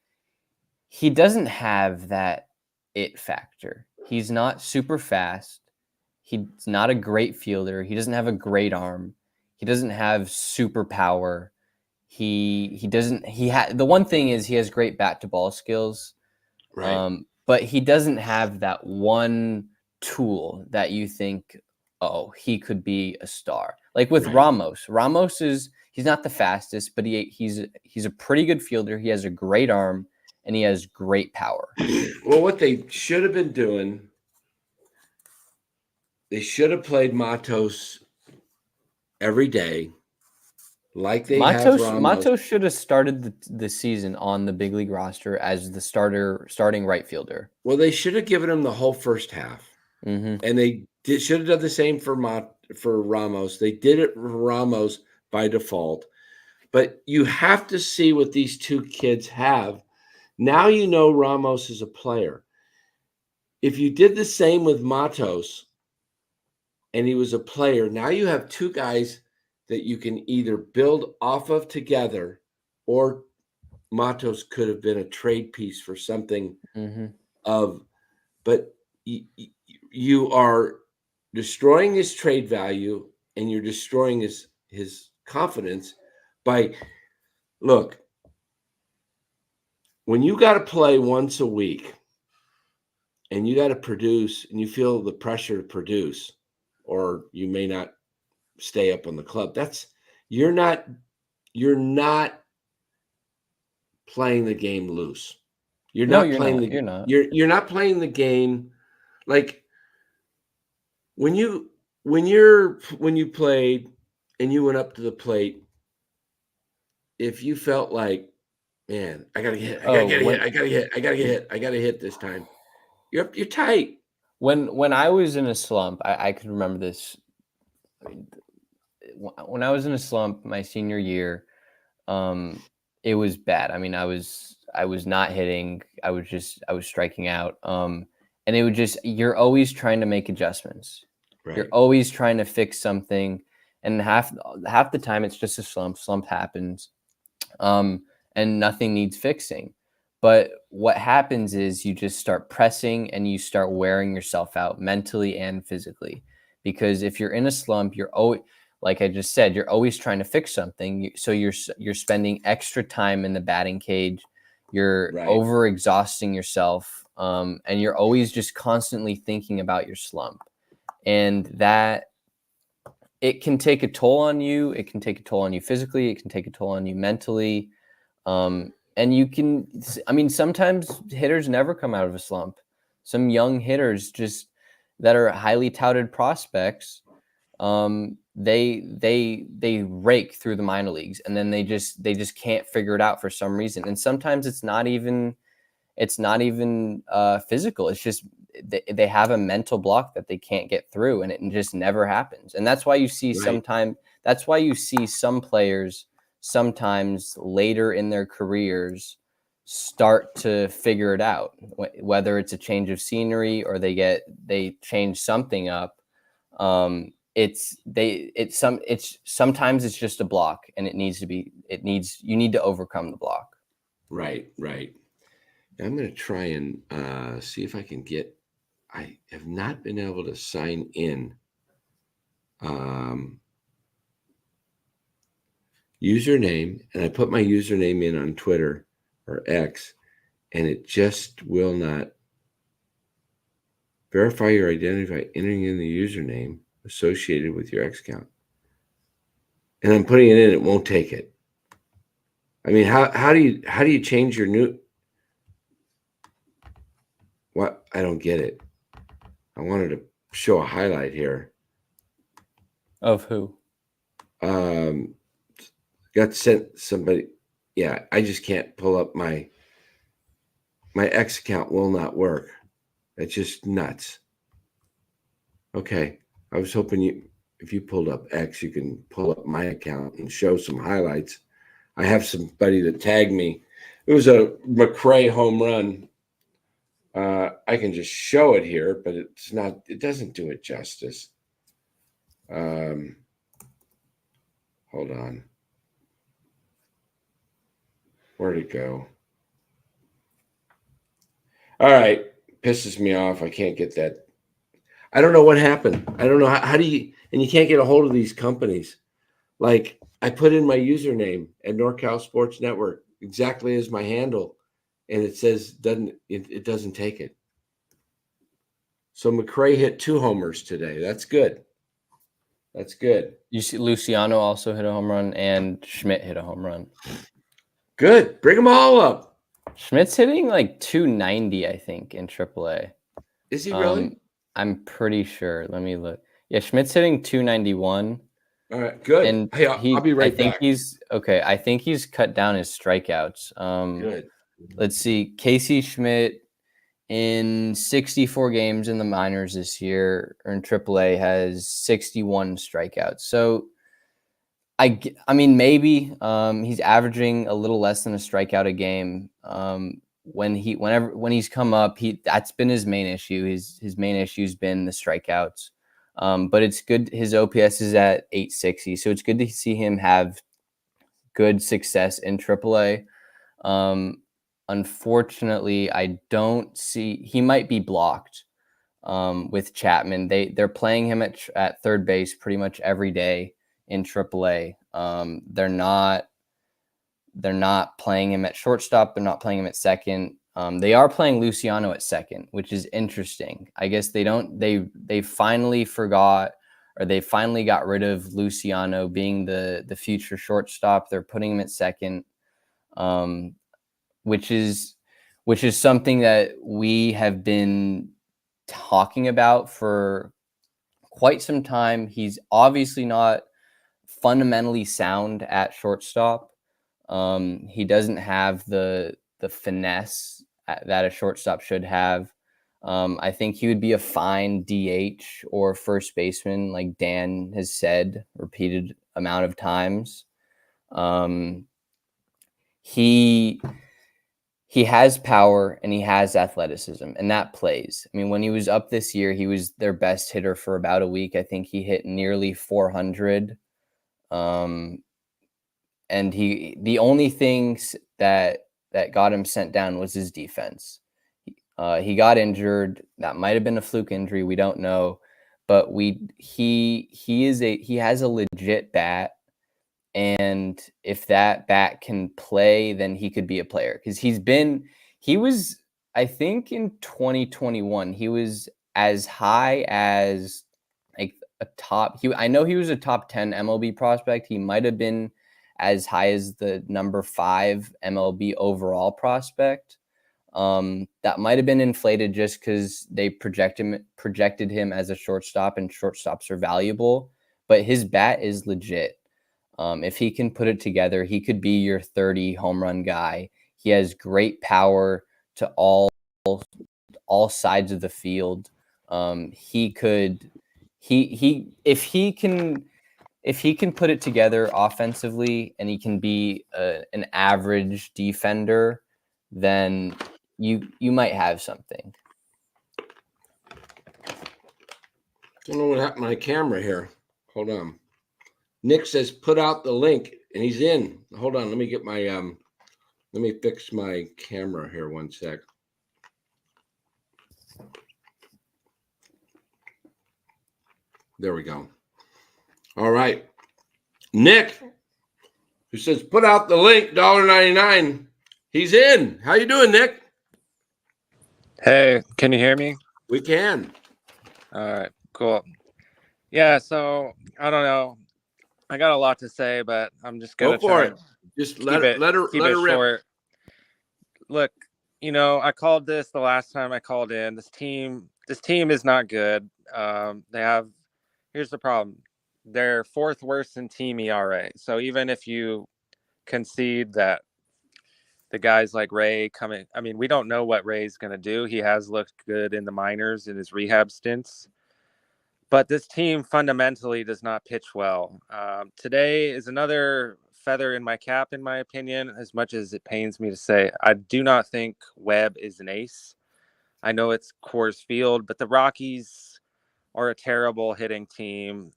he doesn't have that it factor. He's not super fast. He's not a great fielder. He doesn't have a great arm. He doesn't have superpower. The one thing is he has great bat to ball skills. Right. But he doesn't have that one tool that you think, oh, he could be a star. Like with Right. Ramos he's not the fastest, but he's a pretty good fielder. He has a great arm and he has great power. Well, what they should have been doing, they should have played Matos every day, like they have Ramos. Matos should have started the season on the big league roster as the starting right fielder. Well, they should have given him the whole first half, and they should have done the same for Ramos. They did it for Ramos by default, but you have to see what these two kids have. Now you know Ramos is a player. If you did the same with Matos, and he was a player, now you have two guys that you can either build off of together, or Matos could have been a trade piece for something but you are destroying his trade value and you're destroying his confidence by, look, when you got to play once a week and you got to produce and you feel the pressure to produce, or you may not stay up on the club, you're not playing the game loose. You're not playing the game like when you played and you went up to the plate. If you felt like, man, I gotta get hit this time, you're tight. When I was in a slump, I could remember this. When I was in a slump my senior year, it was bad. I mean, I was not hitting. I was striking out. And it would you're always trying to make adjustments. Right. You're always trying to fix something. And half the time it's just a slump. Slump happens. And nothing needs fixing. But what happens is you just start pressing and you start wearing yourself out mentally and physically. Because if you're in a slump, you're always, like I just said, you're always trying to fix something. So you're spending extra time in the batting cage. You're over exhausting yourself. And you're always just constantly thinking about your slump. And that it can take a toll on you. It can take a toll on you physically. It can take a toll on you mentally. And you can, I mean, sometimes hitters never come out of a slump. Some young hitters just that are highly touted prospects, they rake through the minor leagues, and then they just can't figure it out for some reason. And sometimes it's not even physical. It's just they have a mental block that they can't get through, and it just never happens. And that's why you see that's why you see some players sometimes later in their careers start to figure it out, whether it's a change of scenery or they change something up. Sometimes it's just a block, and you need to overcome the block. Right. I'm going to try and see if I can I have not been able to sign in. Username, and I put my username in on Twitter or X, and it just will not verify your identity by entering in the username associated with your X account. And I'm putting it in, it won't take it. I mean, how do you change your new? What? I don't get it. I wanted to show a highlight here. Of who? Got sent somebody. Yeah, I just can't pull up my X account. Will not work. It's just nuts. Okay, I was hoping if you pulled up X, you can pull up my account and show some highlights. I have somebody that tagged me. It was a McRae home run. I can just show it here, but it's not. It doesn't do it justice. Hold on. Where'd it go? All right. Pisses me off. I can't get that. I don't know what happened. I don't know how do you, and you can't get a hold of these companies. Like I put in my username at NorCal Sports Network exactly as my handle, and it says it doesn't take it. So McRae hit 2 homers today. That's good. That's good. You see, Luciano also hit a home run, and Schmidt hit a home run. Good. Bring them all up. Schmidt's hitting like 290, I think, in AAA. Is he really? I'm pretty sure. Let me look. Yeah, Schmidt's hitting 291. All right, good. And hey, I'll be right back. I think he's cut down his strikeouts. Good. Let's see. Casey Schmidt in 64 games in the minors this year, or in AAA, has 61 strikeouts. So, I mean, maybe he's averaging a little less than a strikeout a game. When he's come up, that's been his main issue. His main issue has been the strikeouts. But it's good. His OPS is at 860, so it's good to see him have good success in AAA. Unfortunately, I don't see he might be blocked with Chapman. They're playing him at third base pretty much every day in AAA. They're not playing him at shortstop. They're not playing him at second. They are playing Luciano at second, which is interesting. I guess they finally forgot, or they finally got rid of Luciano being the future shortstop. They're putting him at second, which is something that we have been talking about for quite some time. He's obviously not fundamentally sound at shortstop. He doesn't have the finesse that a shortstop should have. I think he would be a fine DH or first baseman, like Dan has said repeated amount of times. He has power and he has athleticism, and that plays. I mean, when he was up this year, he was their best hitter for about a week. I think he hit nearly 400. And the only things that got him sent down was his defense. He got injured. That might have been a fluke injury. We don't know, but he has a legit bat. And if that bat can play, then he could be a player. Because I think in 2021, he was as high as like I know he was a top 10 MLB prospect. He might have been as high as the number 5 MLB overall prospect. That might have been inflated just because they projected him as a shortstop, and shortstops are valuable. But his bat is legit. If he can put it together, he could be your 30 home run guy. He has great power to all sides of the field. If he can put it together offensively, and he can be an average defender, then you might have something. Don't know what happened to my camera here. Hold on. Nick says put out the link, and he's in. Hold on, let me get my let me fix my camera here 1 sec. There we go. All right. Nick, who says put out the link, $1.99. He's in. How you doing, Nick? Hey, can you hear me? We can. All right, cool. Yeah, so I don't know. I got a lot to say, but I'm just gonna Go for try it. Just let her rip. Short. Look, I called this the last time I called in. This team is not good. Here's the problem. They're 4th worst in team ERA. So even if you concede that the guys like Ray coming, I mean, we don't know what Ray's going to do. He has looked good in the minors in his rehab stints. But this team fundamentally does not pitch well. Today is another feather in my cap, in my opinion, as much as it pains me to say. I do not think Webb is an ace. I know it's Coors Field, but the Rockies are a terrible hitting team.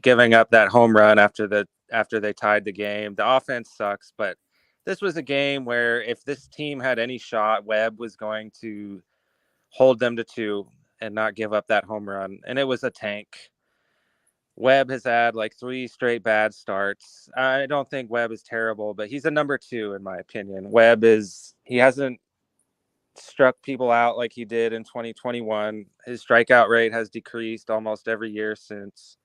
Giving up that home run after they tied the game. The offense sucks, but this was a game where if this team had any shot, Webb was going to hold them to 2. and not give up that home run. And it was a tank. Webb has had like 3 straight bad starts. I don't think Webb is terrible, but he's a number 2 in my opinion. He hasn't struck people out like he did in 2021. His strikeout rate has decreased almost every year since.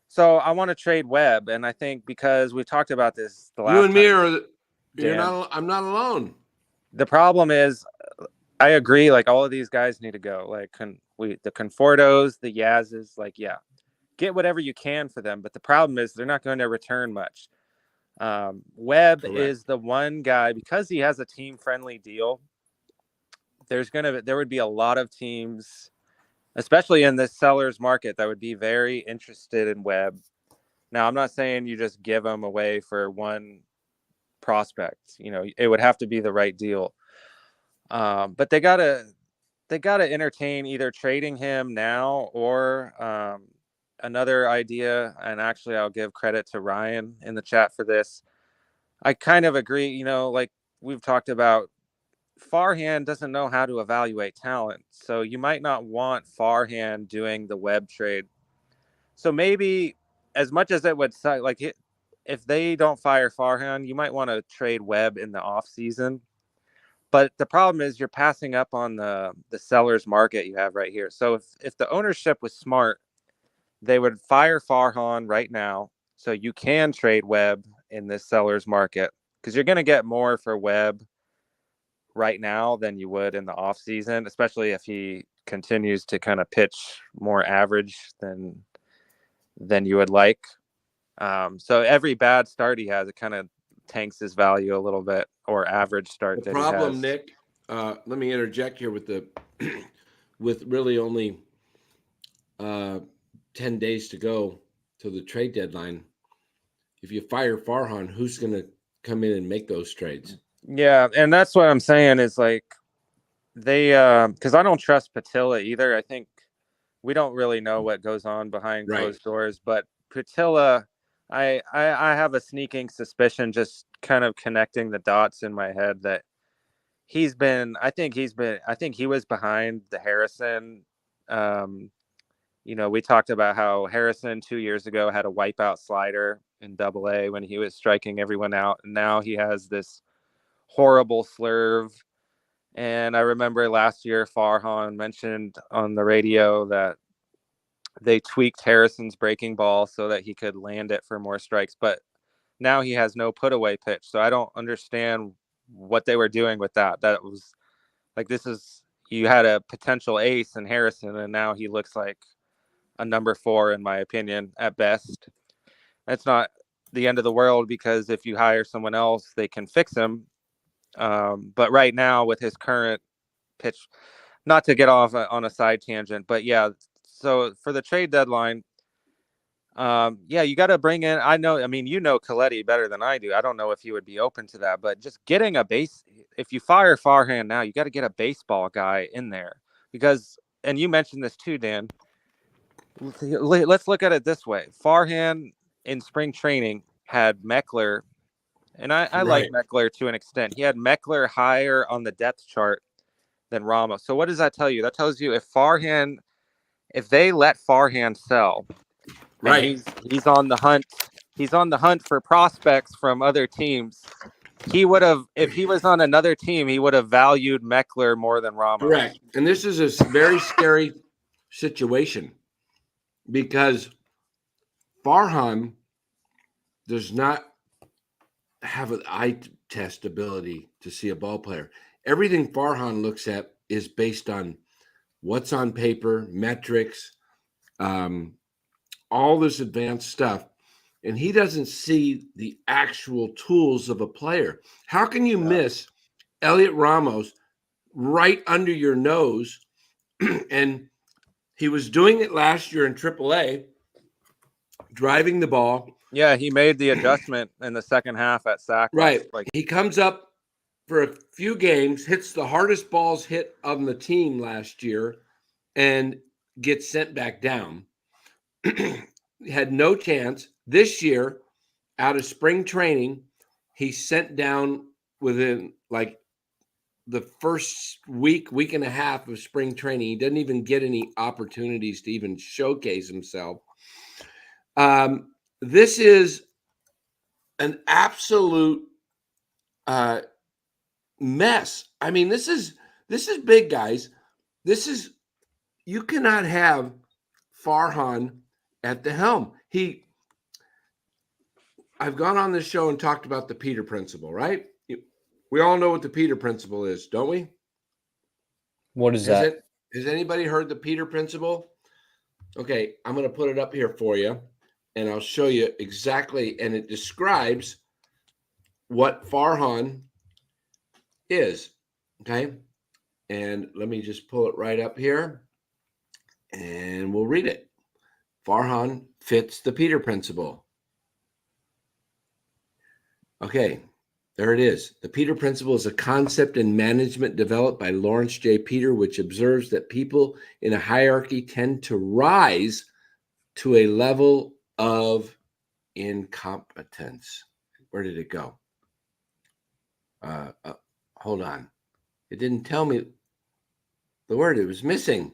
So I want to trade Webb, and I think because we talked about this the last You and me time, I'm not alone. The problem is, I agree. Like all of these guys need to go. Like the Confortos, the Yazes. Like get whatever you can for them. But the problem is they're not going to return much. Webb Correct. is the one guy, because he has a team-friendly deal. There would be a lot of teams, especially in this seller's market, that would be very interested in Webb. Now, I'm not saying you just give him away for one prospect. It would have to be the right deal. But they gotta entertain either trading him now or another idea. And actually, I'll give credit to Ryan in the chat for this. I kind of agree. Like we've talked about, Farhan doesn't know how to evaluate talent, so you might not want Farhan doing the Webb trade. So maybe, as much as it would suck, like if they don't fire Farhan, you might want to trade Webb in the off season. But the problem is you're passing up on the seller's market you have right here. So if the ownership was smart, they would fire Farhan right now, so you can trade Webb in this seller's market, because you're going to get more for Webb right now than you would in the off season, especially if he continues to kind of pitch more average than you would like. So every bad start he has, it kind of tanks his value a little bit, or average start The that he has. problem, Nick, let me interject here with with really only 10 days to go to the trade deadline. If you fire Farhan, who's going to come in and make those trades? Yeah, and that's what I'm saying is like they because I don't trust Patilla either. I think we don't really know what goes on behind closed doors, but Patilla, I have a sneaking suspicion, just kind of connecting the dots in my head, that I think he was behind the Harrison. We talked about how Harrison 2 years ago had a wipeout slider in AA when he was striking everyone out, and now he has this horrible slurve. And I remember last year Farhan mentioned on the radio that they tweaked Harrison's breaking ball so that he could land it for more strikes, but now he has no put away pitch. So I don't understand what they were doing with that. That was like, you had a potential ace in Harrison, and now he looks like a number 4, in my opinion, at best. That's not the end of the world, because if you hire someone else, they can fix him. But right now, with his current pitch, not to get off on a side tangent, but yeah, so for the trade deadline, you got to bring in, Coletti better than I do. I don't know if he would be open to that, but just getting if you fire Farhan now, you got to get a baseball guy in there, because, and you mentioned this too, Dan, let's look at it this way. Farhan in spring training had Meckler, and I like Meckler to an extent. He had Meckler higher on the depth chart than Ramos. So what does that tell you? That tells you if they let Farhan sell, and he's on the hunt for prospects from other teams, he would have, if he was on another team, he would have valued Meckler more than Ramos. Correct. And this is a very scary situation, because Farhan does not have an eye test ability to see a ball player. Everything Farhan looks at is based on what's on paper, metrics, all this advanced stuff. And he doesn't see the actual tools of a player. How can you miss Elliot Ramos right under your nose? And he was doing it last year in AAA, driving the ball. Yeah, he made the adjustment in the second half at sack. Right. He comes up for a few games, hits the hardest balls hit on the team last year, and gets sent back down. Had no chance. This year, out of spring training, he's sent down within like the first week and a half of spring training. He doesn't even get any opportunities to even showcase himself. This is an absolute mess. I mean, this is big, guys. You cannot have Farhan at the helm. I've gone on this show and talked about the Peter principle, right? We all know what the Peter principle is, don't we? What is that? Has anybody heard the Peter principle? Okay, I'm going to put it up here for you, and I'll show you exactly, and it describes what Farhan is, okay? And let me just pull it right up here, and we'll read it. Farhan fits the Peter principle. Okay, there it is. The Peter principle is a concept in management developed by Lawrence J. Peter, which observes that people in a hierarchy tend to rise to a level of incompetence. Where did it go? Hold on. It didn't tell me the word. It was missing.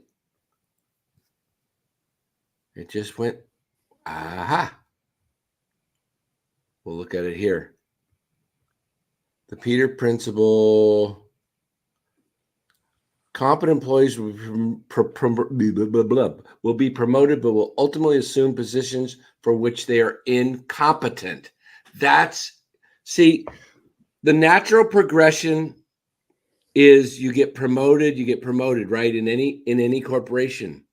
It just went, aha. We'll look at it here. The Peter principle. Competent employees will be promoted, but will ultimately assume positions for which they are incompetent. See, the natural progression is you get promoted, right? In any corporation.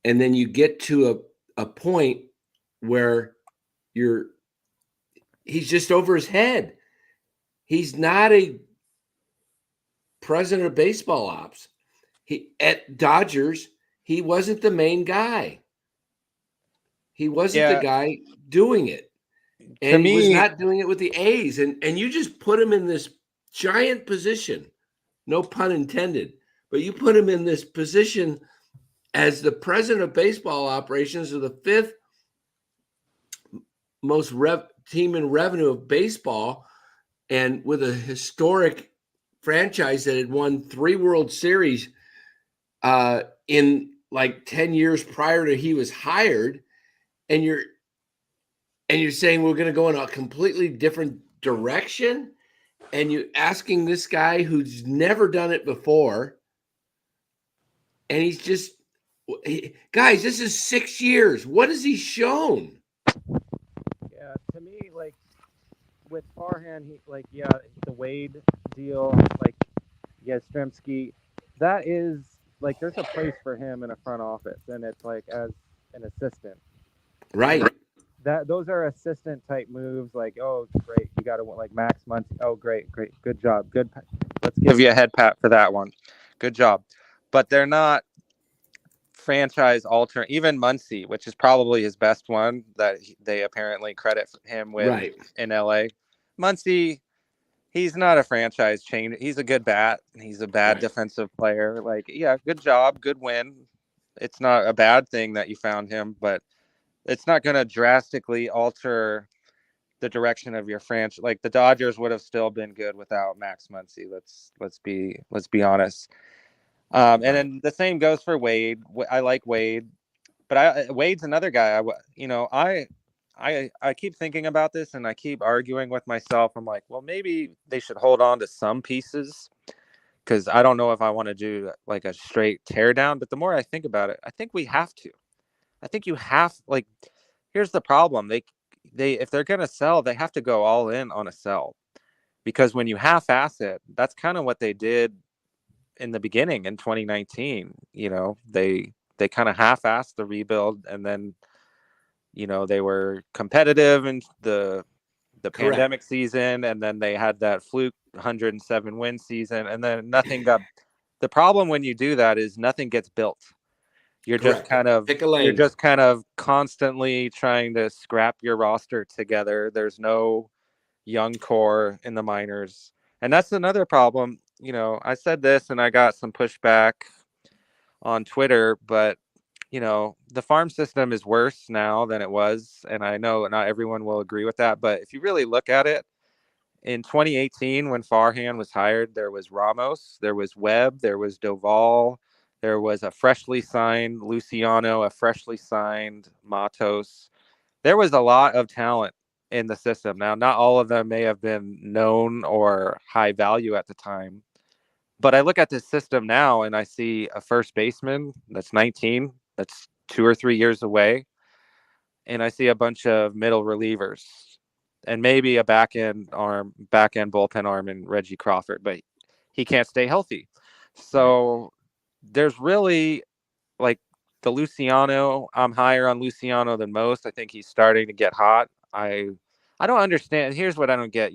And then you get to a point where he's just over his head. He's not a president of baseball ops. At Dodgers, he wasn't the main guy. He wasn't the guy doing it. And he was not doing it with the A's. And you just put him in this giant position, no pun intended, but you put him in this position as the president of baseball operations of the fifth most team in revenue of baseball, and with a historic franchise that had won 3 World Series in like 10 years prior to he was hired, and you're saying we're going to go in a completely different direction, and you're asking this guy who's never done it before, and he's just, guys, this is 6 years. What has he shown? Yeah, to me, like with Farhan, the Wade deal, like Yastrzemski, that is like there's a place for him in a front office, and it's like as an assistant, right? Those are assistant type moves. Like, oh, great, you got to like Max Muncy. Oh, great, good job, good. Let's give you a head pat for that one. Good job, but they're not franchise altering. Even Muncy, which is probably his best one that they apparently credit him with in LA. Muncy, he's not a franchise chain. He's a good bat. He's a bad defensive player. Like, yeah, good job, good win. It's not a bad thing that you found him, but it's not going to drastically alter the direction of your franchise. Like the Dodgers would have still been good without Max Muncy. Let's be honest. And then the same goes for Wade. I like Wade, but Wade's another guy. I keep thinking about this and I keep arguing with myself. I'm like, well, maybe they should hold on to some pieces because I don't know if I want to do like a straight tear down. But the more I think about it, I think we have to. I think you have, like, here's the problem. They if they're going to sell, they have to go all in on a sell, because when you half-ass it, that's kind of what they did in the beginning in 2019. They kind of half-assed the rebuild, and then, they were competitive in the pandemic season, and then they had that fluke 107 win season, and then nothing got. The problem when you do that is nothing gets built. You're just kind of constantly trying to scrap your roster together. There's no young core in the minors. And that's another problem. I said this and I got some pushback on Twitter, but the farm system is worse now than it was. And I know not everyone will agree with that, but if you really look at it, in 2018 when Farhan was hired, there was Ramos, there was Webb, there was Doval, there was a freshly signed Luciano, a freshly signed Matos. There was a lot of talent in the system. Now, not all of them may have been known or high value at the time, but I look at this system now and I see a first baseman that's 19, that's 2 or 3 years away, and I see a bunch of middle relievers and maybe a back end bullpen arm in Reggie Crawford, but he can't stay healthy. So there's really like the Luciano. I'm higher on Luciano than most. I think he's starting to get hot. I don't understand. Here's what I don't get.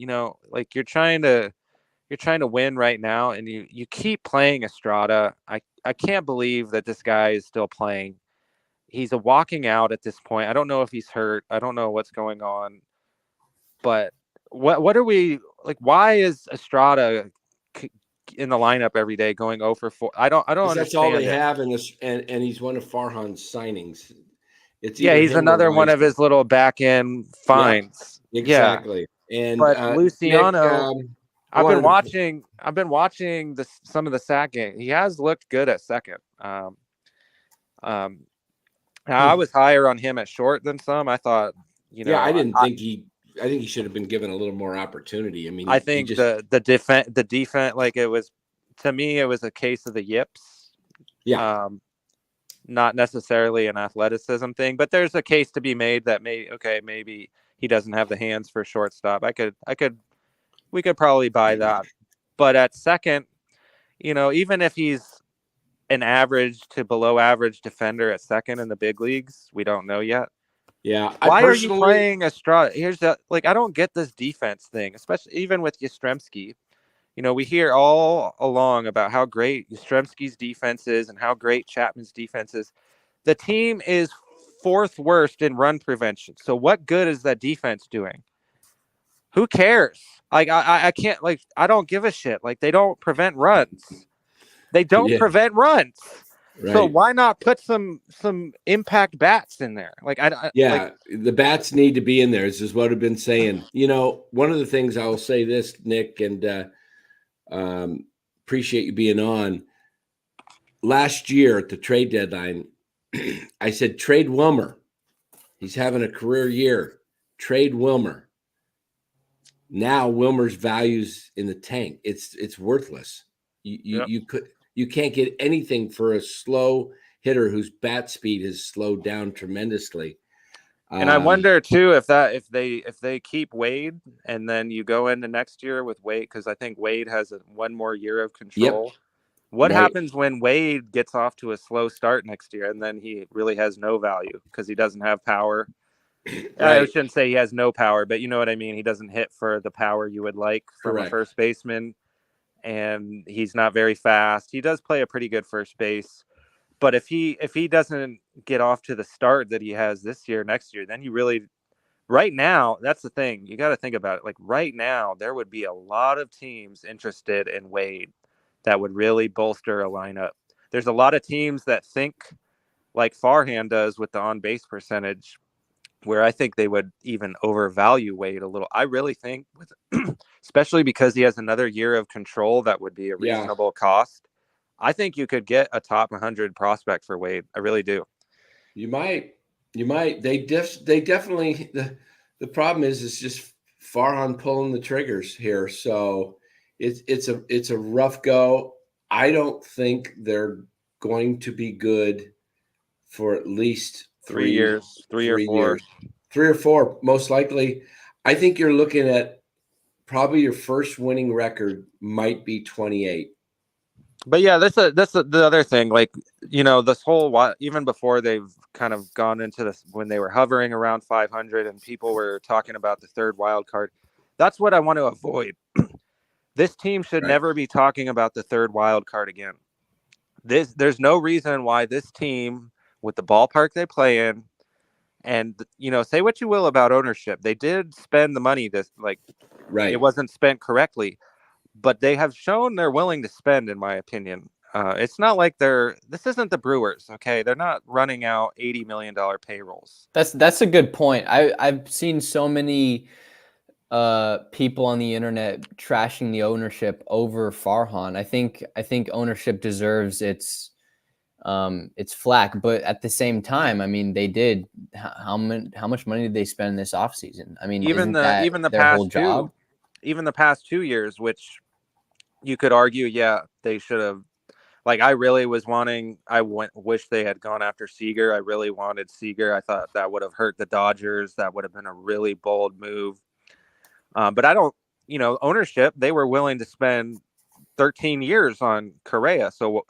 Like you're trying to win right now, and you keep playing Estrada. I can't believe that this guy is still playing. He's a walking out at this point. I don't know if he's hurt. I don't know what's going on. But what are we like? Why is Estrada in the lineup every day going 0 for 4? I don't understand. That's all they have in this, and he's one of Farhan's signings. It's he's another one of his little back end finds. Yeah, exactly. Yeah. And but Luciano, Nick, I've been watching some of the sack game. He has looked good at second. I was higher on him at short than some. I thought, I think he should have been given a little more opportunity. I mean, I think the defense, like to me, it was a case of the yips. Yeah. Not necessarily an athleticism thing, but there's a case to be made that maybe he doesn't have the hands for shortstop. We could probably buy that. But at second, even if he's an average to below average defender at second in the big leagues, we don't know yet. Yeah. Why are you playing Estrada? I don't get this defense thing, especially even with Yastrzemski. We hear all along about how great Yastrzemski's defense is and how great Chapman's defense is. The team is fourth worst in run prevention. So what good is that defense doing? Who cares? Like I can't, like, I don't give a shit. Like, they don't prevent runs. They don't prevent runs. Right. So why not put some impact bats in there? The bats need to be in there. This is what I've been saying. One of the things I will say this, Nick, and appreciate you being on. Last year at the trade deadline, I said trade Wilmer. He's having a career year. Trade Wilmer. Now Wilmer's value's in the tank. It's worthless. You can't get anything for a slow hitter whose bat speed has slowed down tremendously. And I wonder too if they keep Wade and then you go into next year with Wade, because I think Wade has one more year of control. Yep. What happens when Wade gets off to a slow start next year and then he really has no value because he doesn't have power? I shouldn't say he has no power, but you know what I mean. He doesn't hit for the power you would like from a first baseman, and he's not very fast. He does play a pretty good first base. But if he doesn't get off to the start that he has this year, next year, then you really, right now, that's the thing. You got to think about it. Like right now, there would be a lot of teams interested in Wade that would really bolster a lineup. There's a lot of teams that think like Farhan does with the on-base percentage, where I think they would even overvalue Wade a little. I really think, especially because he has another year of control, that would be a reasonable cost. I think you could get a top 100 prospect for Wade. I really do. You might. They definitely. The problem is just Farhan pulling the triggers here. So it's a rough go. I don't think they're going to be good for at least 3 years, 3 or 4 years. 3 or 4, most likely. I think you're looking at probably your first winning record might be 28. But yeah, that's the other thing. Like, this whole, even before they've kind of gone into this, when they were hovering around 500 and people were talking about the third wild card, that's what I want to avoid. This team should never be talking about the third wild card again. There's no reason why this team, with the ballpark they play in, and say what you will about ownership, they did spend the money. It wasn't spent correctly. But they have shown they're willing to spend, in my opinion. It's not like this isn't the Brewers, okay? They're not running out $80 million payrolls. That's a good point. I've seen so many people on the internet trashing the ownership over Farhan. I think ownership deserves its flack, but at the same time, I mean, they did how much money did they spend this offseason? I mean, even isn't the that even the their whole past job? even the past 2 years, which you could argue, yeah, they should have. Like, I really was wanting. Wish they had gone after Seager. I really wanted Seager. I thought that would have hurt the Dodgers. That would have been a really bold move. But I don't. Ownership. They were willing to spend 13 years on Correa. So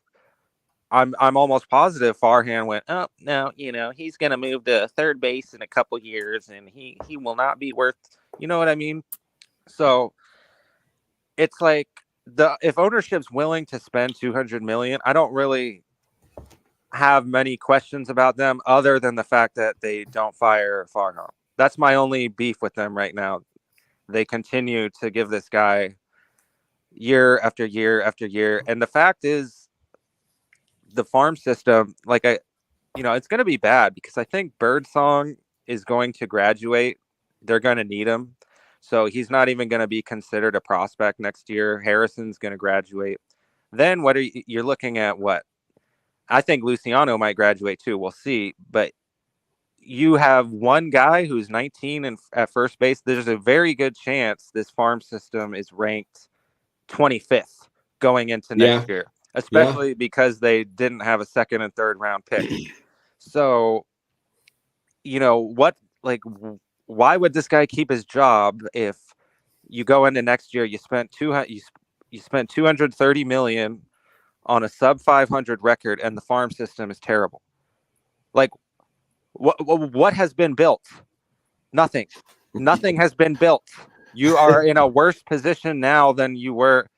I'm almost positive Farhan went, oh no, he's gonna move to third base in a couple years, and he will not be worth. You know what I mean? So it's like if ownership's willing to spend 200 million, I don't really have many questions about them other than the fact that they don't fire Farhan. That's my only beef with them right now. They continue to give this guy year after year after year, and the fact is, the farm system, it's going to be bad because I think Birdsong is going to graduate. They're going to need him. So he's not even going to be considered a prospect next year. Harrison's going to graduate. Then you're looking at what? I think Luciano might graduate too. We'll see. But you have one guy who's 19 and at first base. There's a very good chance this farm system is ranked 25th going into next year, especially because they didn't have a second and third round pick. So, why would this guy keep his job if you go into next year, you spent 230 million on a sub 500 record and the farm system is terrible? Like, what has been built? Nothing has been built. You are in a worse position now than you were.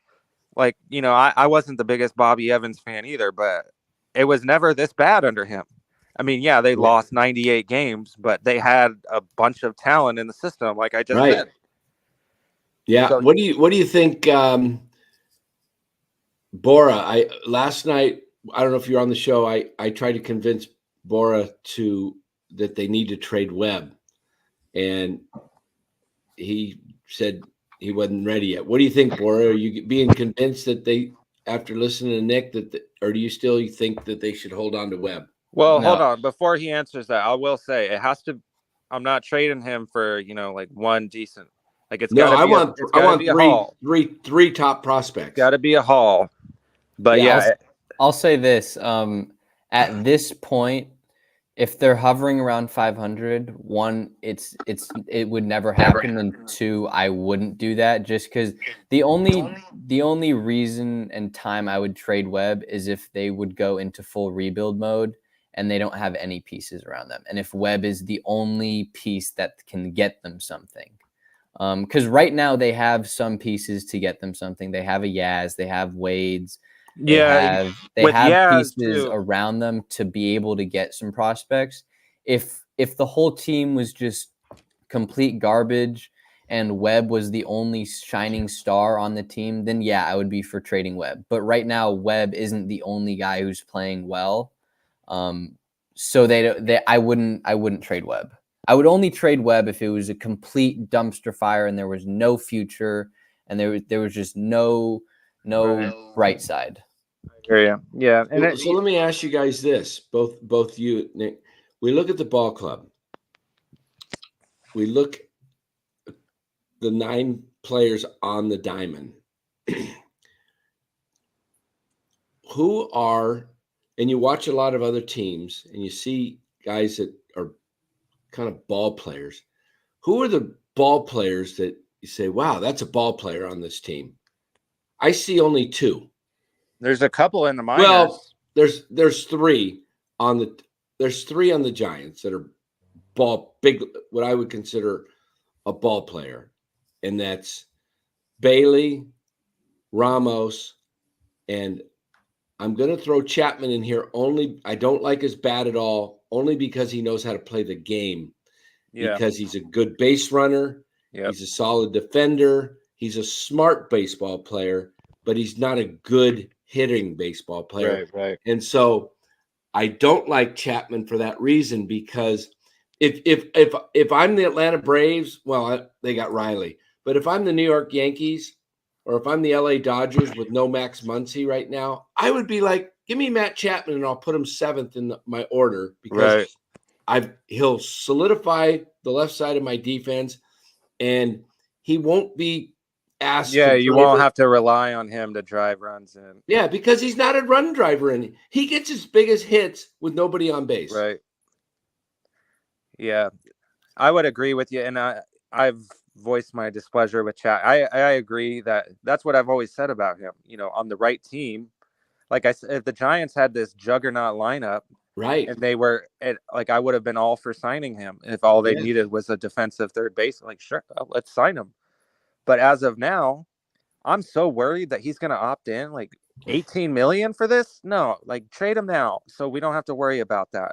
I wasn't the biggest Bobby Evans fan either, but it was never this bad under him. I mean, yeah, they lost 98 games, but they had a bunch of talent in the system, like I just said. Yeah. So, what do you think, Bora? Last night, I don't know if you're on the show. I tried to convince Bora that they need to trade Webb, and he said he wasn't ready yet. What do you think, Bora? Are you being convinced that they, after listening to Nick, or do you still think that they should hold on to Webb? Well, hold on. Before he answers that, I will say it has to. I'm not trading him for one decent. It's got to be. I want three top prospects. Got to be a haul. But I'll say this. At this point, if they're hovering around 500, one, it would never happen, and two, I wouldn't do that just because the only reason and time I would trade Webb is if they would go into full rebuild mode and they don't have any pieces around them, and if Webb is the only piece that can get them something. Because right now they have some pieces to get them something. They have a Yaz, they have Wade's. They have pieces around them to be able to get some prospects. If the whole team was just complete garbage and Webb was the only shining star on the team, then yeah, I would be for trading Webb. But right now, Webb isn't the only guy who's playing well. So I wouldn't trade Webb. I would only trade Webb if it was a complete dumpster fire and there was no future and there was just no bright side. I hear you. Yeah. And so let me ask you guys this, both you, Nick. We look at the ball club. We look at the 9 players on the diamond. And you watch a lot of other teams and you see guys that are kind of ball players. Who are the ball players that you say, wow, that's a ball player on this team? I see only 2. There's a couple in the minors. Well, there's 3 on the Giants that are big, what I would consider a ball player. And that's Bailey, Ramos, and I'm going to throw Chapman in here only. I don't like his bat at all, only because he knows how to play the game. Yeah. Because he's a good base runner. Yep. He's a solid defender. He's a smart baseball player, but he's not a good hitting baseball player. Right. And so I don't like Chapman for that reason, because if I'm the Atlanta Braves, well, they got Riley. But if I'm the New York Yankees or if I'm the LA Dodgers with no Max Muncy right now, I would be like, give me Matt Chapman and I'll put him 7th in my order because he'll solidify the left side of my defense and he won't be asked. Yeah, to you won't have to rely on him to drive runs in. Yeah, because he's not a run driver and he gets his biggest hits with nobody on base. Right. Yeah, I would agree with you. And I've voiced my displeasure with Chat. I agree that's what I've always said about him. On the right team, like I said, if the Giants had this juggernaut lineup, right, and they were I would have been all for signing him if all they needed was a defensive third base. Like, sure, let's sign him. But as of now, I'm so worried that he's going to opt in. Like, 18 million for this? No, like, trade him now so we don't have to worry about that.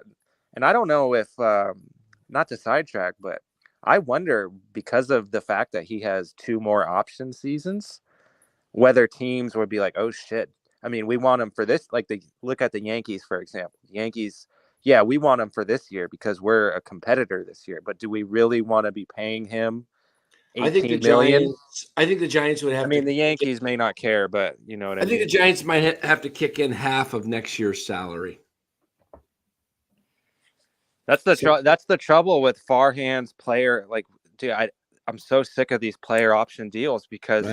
And I don't know if, not to sidetrack, but I wonder, because of the fact that he has 2 more option seasons, whether teams would be like, oh shit. I mean, we want him for this. Like, look at the Yankees, for example. The Yankees, yeah, we want him for this year because we're a competitor this year. But do we really want to be paying him 18 million? I think the Giants would have. I mean, the Yankees may not care, but you know what I mean. I think the Giants might have to kick in half of next year's salary. That's the trouble with Farhan's player. Like, dude, I'm so sick of these player option deals because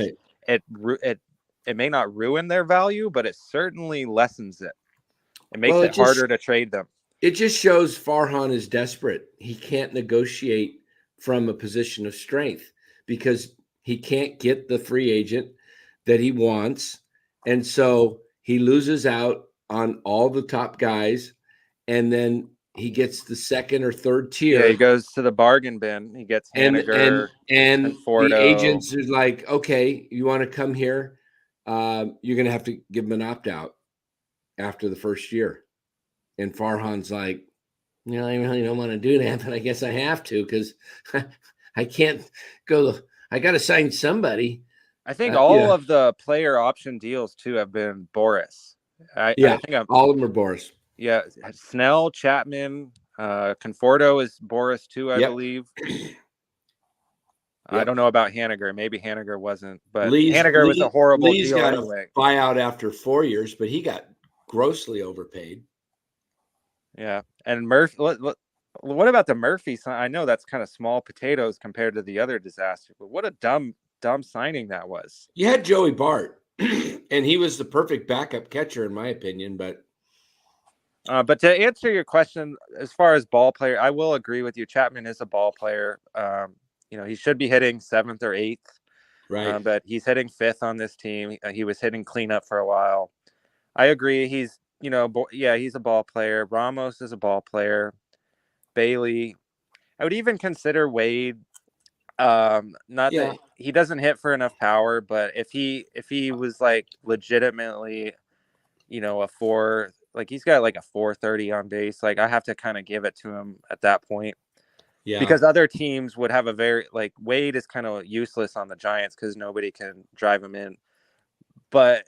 it may not ruin their value, but it certainly lessens it. It makes it harder to trade them. It just shows Farhan is desperate. He can't negotiate from a position of strength because he can't get the free agent that he wants. And so he loses out on all the top guys. And then he gets the second or third tier. Yeah, he goes to the bargain bin. He gets Haniger and the agents are like, okay, you want to come here? You're going to have to give him an opt-out after the first year. And Farhan's like, I really don't want to do that, but I guess I have to because I can't go. I got to sign somebody. I think all of the player option deals, too, have been Boris. I think all of them are Boris. Yeah, Snell, Chapman, Conforto is Boris, too, I believe. I don't know about Haniger. Maybe Haniger wasn't, but Haniger was a horrible deal anyway. Buyout after 4 years, but he got grossly overpaid. Yeah, and Murphy. What about the Murphy sign? I know that's kind of small potatoes compared to the other disaster, but what a dumb signing that was. You had Joey Bart, and he was the perfect backup catcher, in my opinion. But to answer your question, as far as ball player, I will agree with you. Chapman is a ball player. He should be hitting 7th or 8th, right? But he's hitting 5th on this team. He was hitting cleanup for a while. I agree. He's he's a ball player. Ramos is a ball player. Bailey. I would even consider Wade. That he doesn't hit for enough power, but if he was like legitimately, a 4, like he's got like a 430 on base, like I have to kind of give it to him at that point. Yeah. Because other teams would have a very like Wade is kind of useless on the Giants because nobody can drive him in. But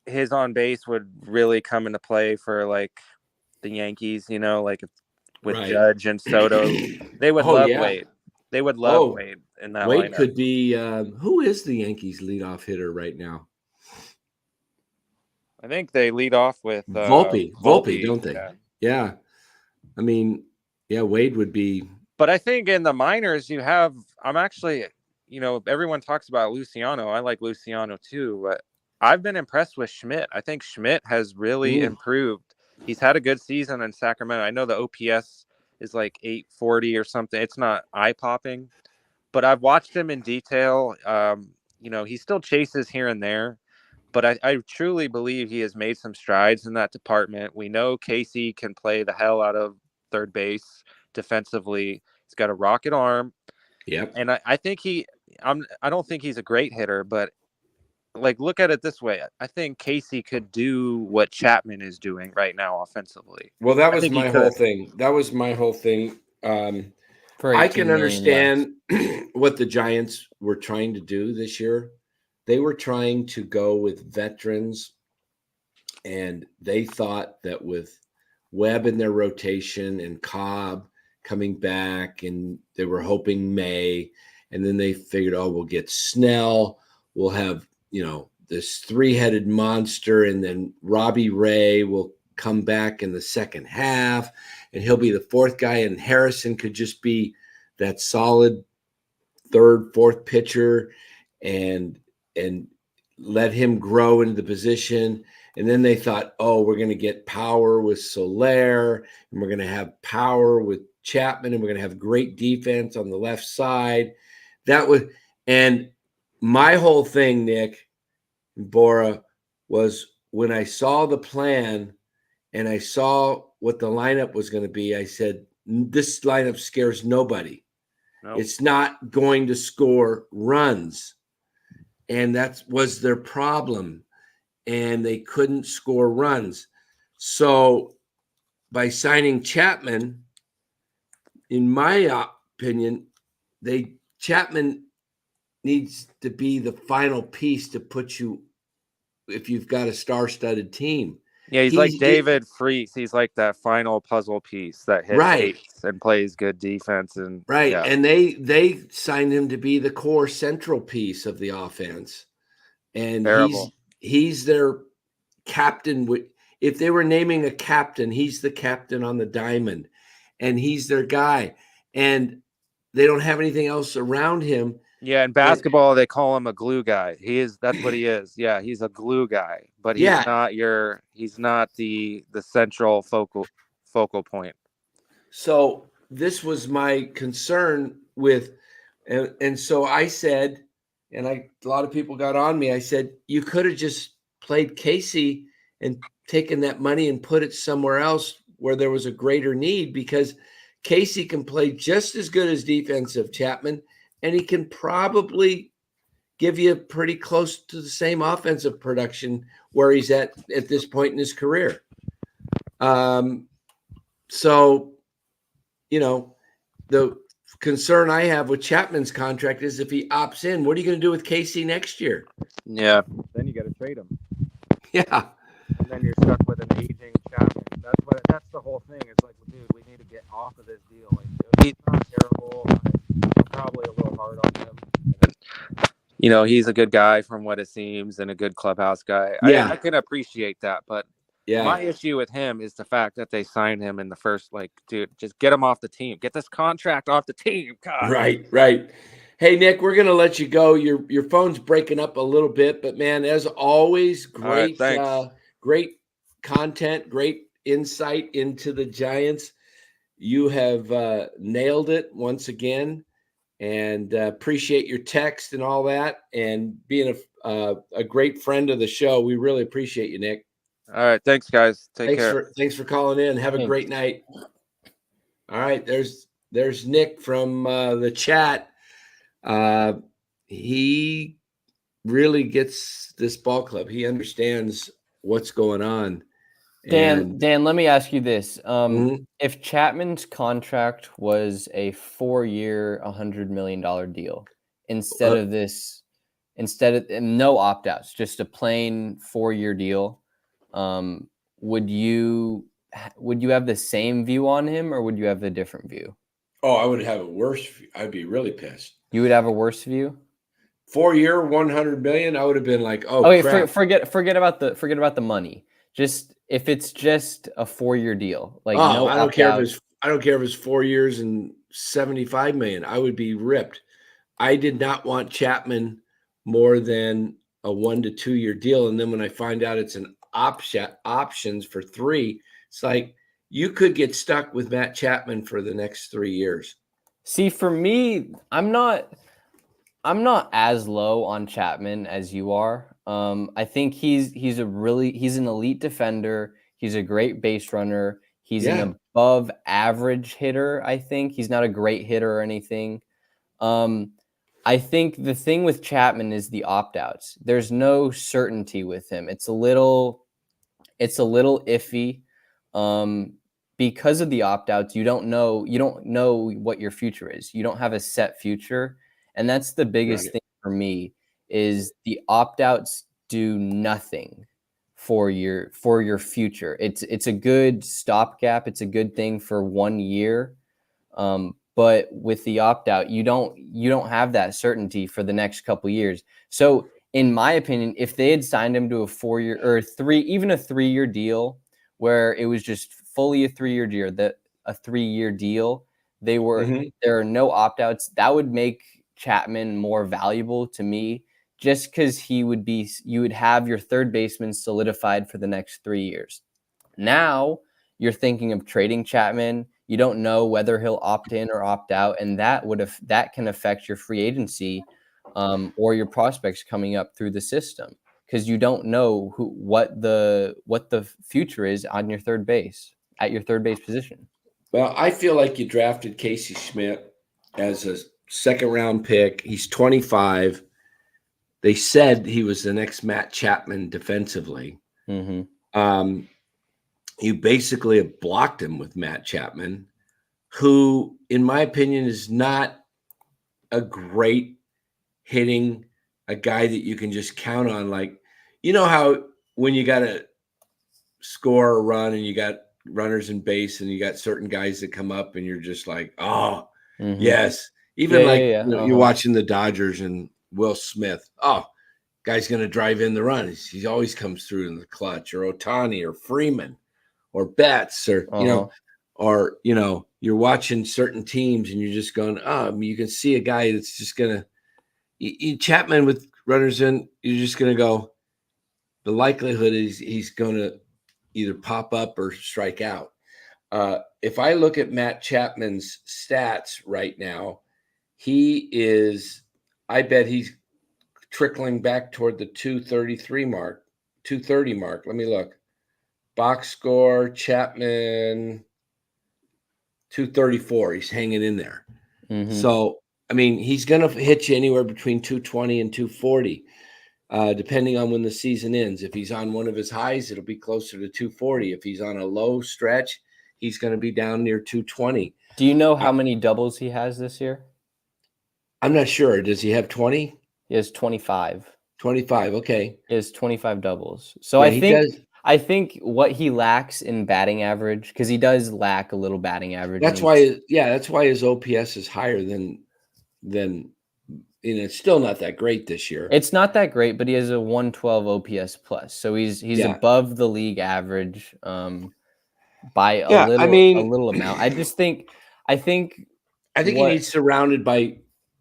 his on base would really come into play for like the Yankees, like with Judge and Soto. They would love Wade. They would love Wade in that Wade lineup. Could be who is the Yankees leadoff hitter right now? I think they lead off with Volpe, don't they? Yeah. I mean, Wade would be. But I think in the minors I'm actually, everyone talks about Luciano. I like Luciano too, but I've been impressed with Schmidt. I think Schmidt has really improved. He's had a good season in Sacramento. I know the OPS is like 840 or something. It's not eye-popping, but I've watched him in detail. He still chases here and there, but I truly believe he has made some strides in that department. We know Casey can play the hell out of third base defensively. He's got a rocket arm. Yep. And I think I don't think he's a great hitter, but like look at it this way. I think Casey could do what Chapman is doing right now offensively. Well, that was my whole thing. I can understand what the Giants were trying to do this year. They were trying to go with veterans, and they thought that with Webb in their rotation and Cobb coming back, and they were hoping May, And then they figured, oh, we'll get Snell. We'll have, this three-headed monster. And then Robbie Ray will come back in the second half. And he'll be the fourth guy. And Harrison could just be that solid third, fourth pitcher and let him grow into the position. And then they thought, oh, we're going to get power with Soler, and we're going to have power with Chapman, and we're going to have great defense on the left side. And my whole thing, Nick and Bora, was when I saw the plan and I saw what the lineup was going to be, I said, this lineup scares nobody. Nope. It's not going to score runs. And that was their problem. And they couldn't score runs. So by signing Chapman, in my opinion, Chapman needs to be the final piece to put you, if you've got a star-studded team. Yeah, he's like David Freese. He's like that final puzzle piece that hits eights and plays good defense. And yeah. And they signed him to be the core central piece of the offense. And he's their captain. If they were naming a captain, he's the captain on the diamond, and he's their guy. And they don't have anything else around him. Yeah, in basketball, they call him a glue guy. That's what he is. Yeah, he's a glue guy, but he's not the central focal point. So this was my concern with, and so I said, and a lot of people got on me. I said, you could have just played Casey and taken that money and put it somewhere else where there was a greater need, because Casey can play just as good as defensive Chapman, and he can probably give you pretty close to the same offensive production where he's at this point in his career. So, the concern I have with Chapman's contract is if he opts in, what are you going to do with Casey next year? Yeah. Then you got to trade him. Yeah. And then you're stuck with an aging Chapman. That's the whole thing. It's like, dude, we need to get off of this deal. Like, he's not terrible. I'm probably a little hard on him. He's a good guy from what it seems, and a good clubhouse guy. Yeah. I can appreciate that, but my issue with him is the fact that they signed him in the first, dude, just get him off the team. Get this contract off the team. God. Right. Hey, Nick, we're going to let you go. Your phone's breaking up a little bit, but man, as always, great, great content, great insight into the Giants. You have nailed it once again, and appreciate your text and all that, and being a great friend of the show. We really appreciate you, Nick. All right. Thanks, guys. Thanks for calling in. Have a great night. All right. There's Nick from the chat. He really gets this ball club. He understands what's going on. Dan, let me ask you this. If Chapman's contract was a 4-year, $100 million deal, instead of no opt-outs, just a plain 4-year deal, would you have the same view on him, or would you have a different view? Oh, I would have a worse view. I'd be really pissed. You would have a worse view? 4-year, $100 million, I would have been like, oh, okay, crap. Forget about the money. Just if it's just a 4-year deal, I don't care if it's 4 years and $75 million. I would be ripped. I did not want Chapman more than a 1 to 2 year deal, and then when I find out it's an options for 3, it's like you could get stuck with Matt Chapman for the next 3 years. See, for me, I'm not as low on Chapman as you are. I think he's an elite defender. He's a great base runner. He's an above average hitter. I think he's not a great hitter or anything. I think the thing with Chapman is the opt-outs. There's no certainty with him. It's a little iffy. Because of the opt-outs, you don't know what your future is. You don't have a set future. And that's the biggest thing for me, is the opt-outs do nothing for your future. It's a good stopgap. It's a good thing for 1 year. but with the opt-out, you don't have that certainty for the next couple years. So in my opinion, if they had signed him to a 4-year or even a 3-year deal where it was just fully a 3-year deal, a 3-year deal, there are no opt-outs, that would make Chapman more valuable to me, just because you would have your third baseman solidified for the next 3 years. Now you're thinking of trading Chapman. You don't know whether he'll opt in or opt out, and that can affect your free agency or your prospects coming up through the system, because you don't know what the future is on your third base at your third base position. Well, I feel like you drafted Casey Schmidt as a second-round pick. He's 25. They said he was the next Matt Chapman defensively. Mm-hmm. You basically have blocked him with Matt Chapman, who, in my opinion, is not a great hitting, a guy that you can just count on. Like, you know how when you got to score a run and you got runners in base and you got certain guys that come up and you're just like, oh, yes. Even you're watching the Dodgers and Will Smith. Oh, guy's going to drive in the run. He always comes through in the clutch, or Ohtani or Freeman or Betts, or, you're watching certain teams and you're just going, you can see a guy that's just going to, Chapman with runners in, you're just going to go, the likelihood is he's going to either pop up or strike out. If I look at Matt Chapman's stats right now, I bet he's trickling back toward the 230 mark. Let me look. Box score, Chapman, 234. He's hanging in there. Mm-hmm. So, I mean, he's going to hit you anywhere between 220 and 240. Depending on when the season ends. If he's on one of his highs, it'll be closer to 240. If he's on a low stretch, he's going to be down near 220. Do you know how many doubles he has this year? I'm not sure. Does he have 20? He has 25. 25, okay. He has 25 doubles. So yeah, I think what he lacks in batting average, because he does lack a little batting average. That's why his OPS is higher than it's still not that great this year. It's not that great, but he has a 112 OPS plus. So he's above the league average by a little amount. I think he needs surrounded by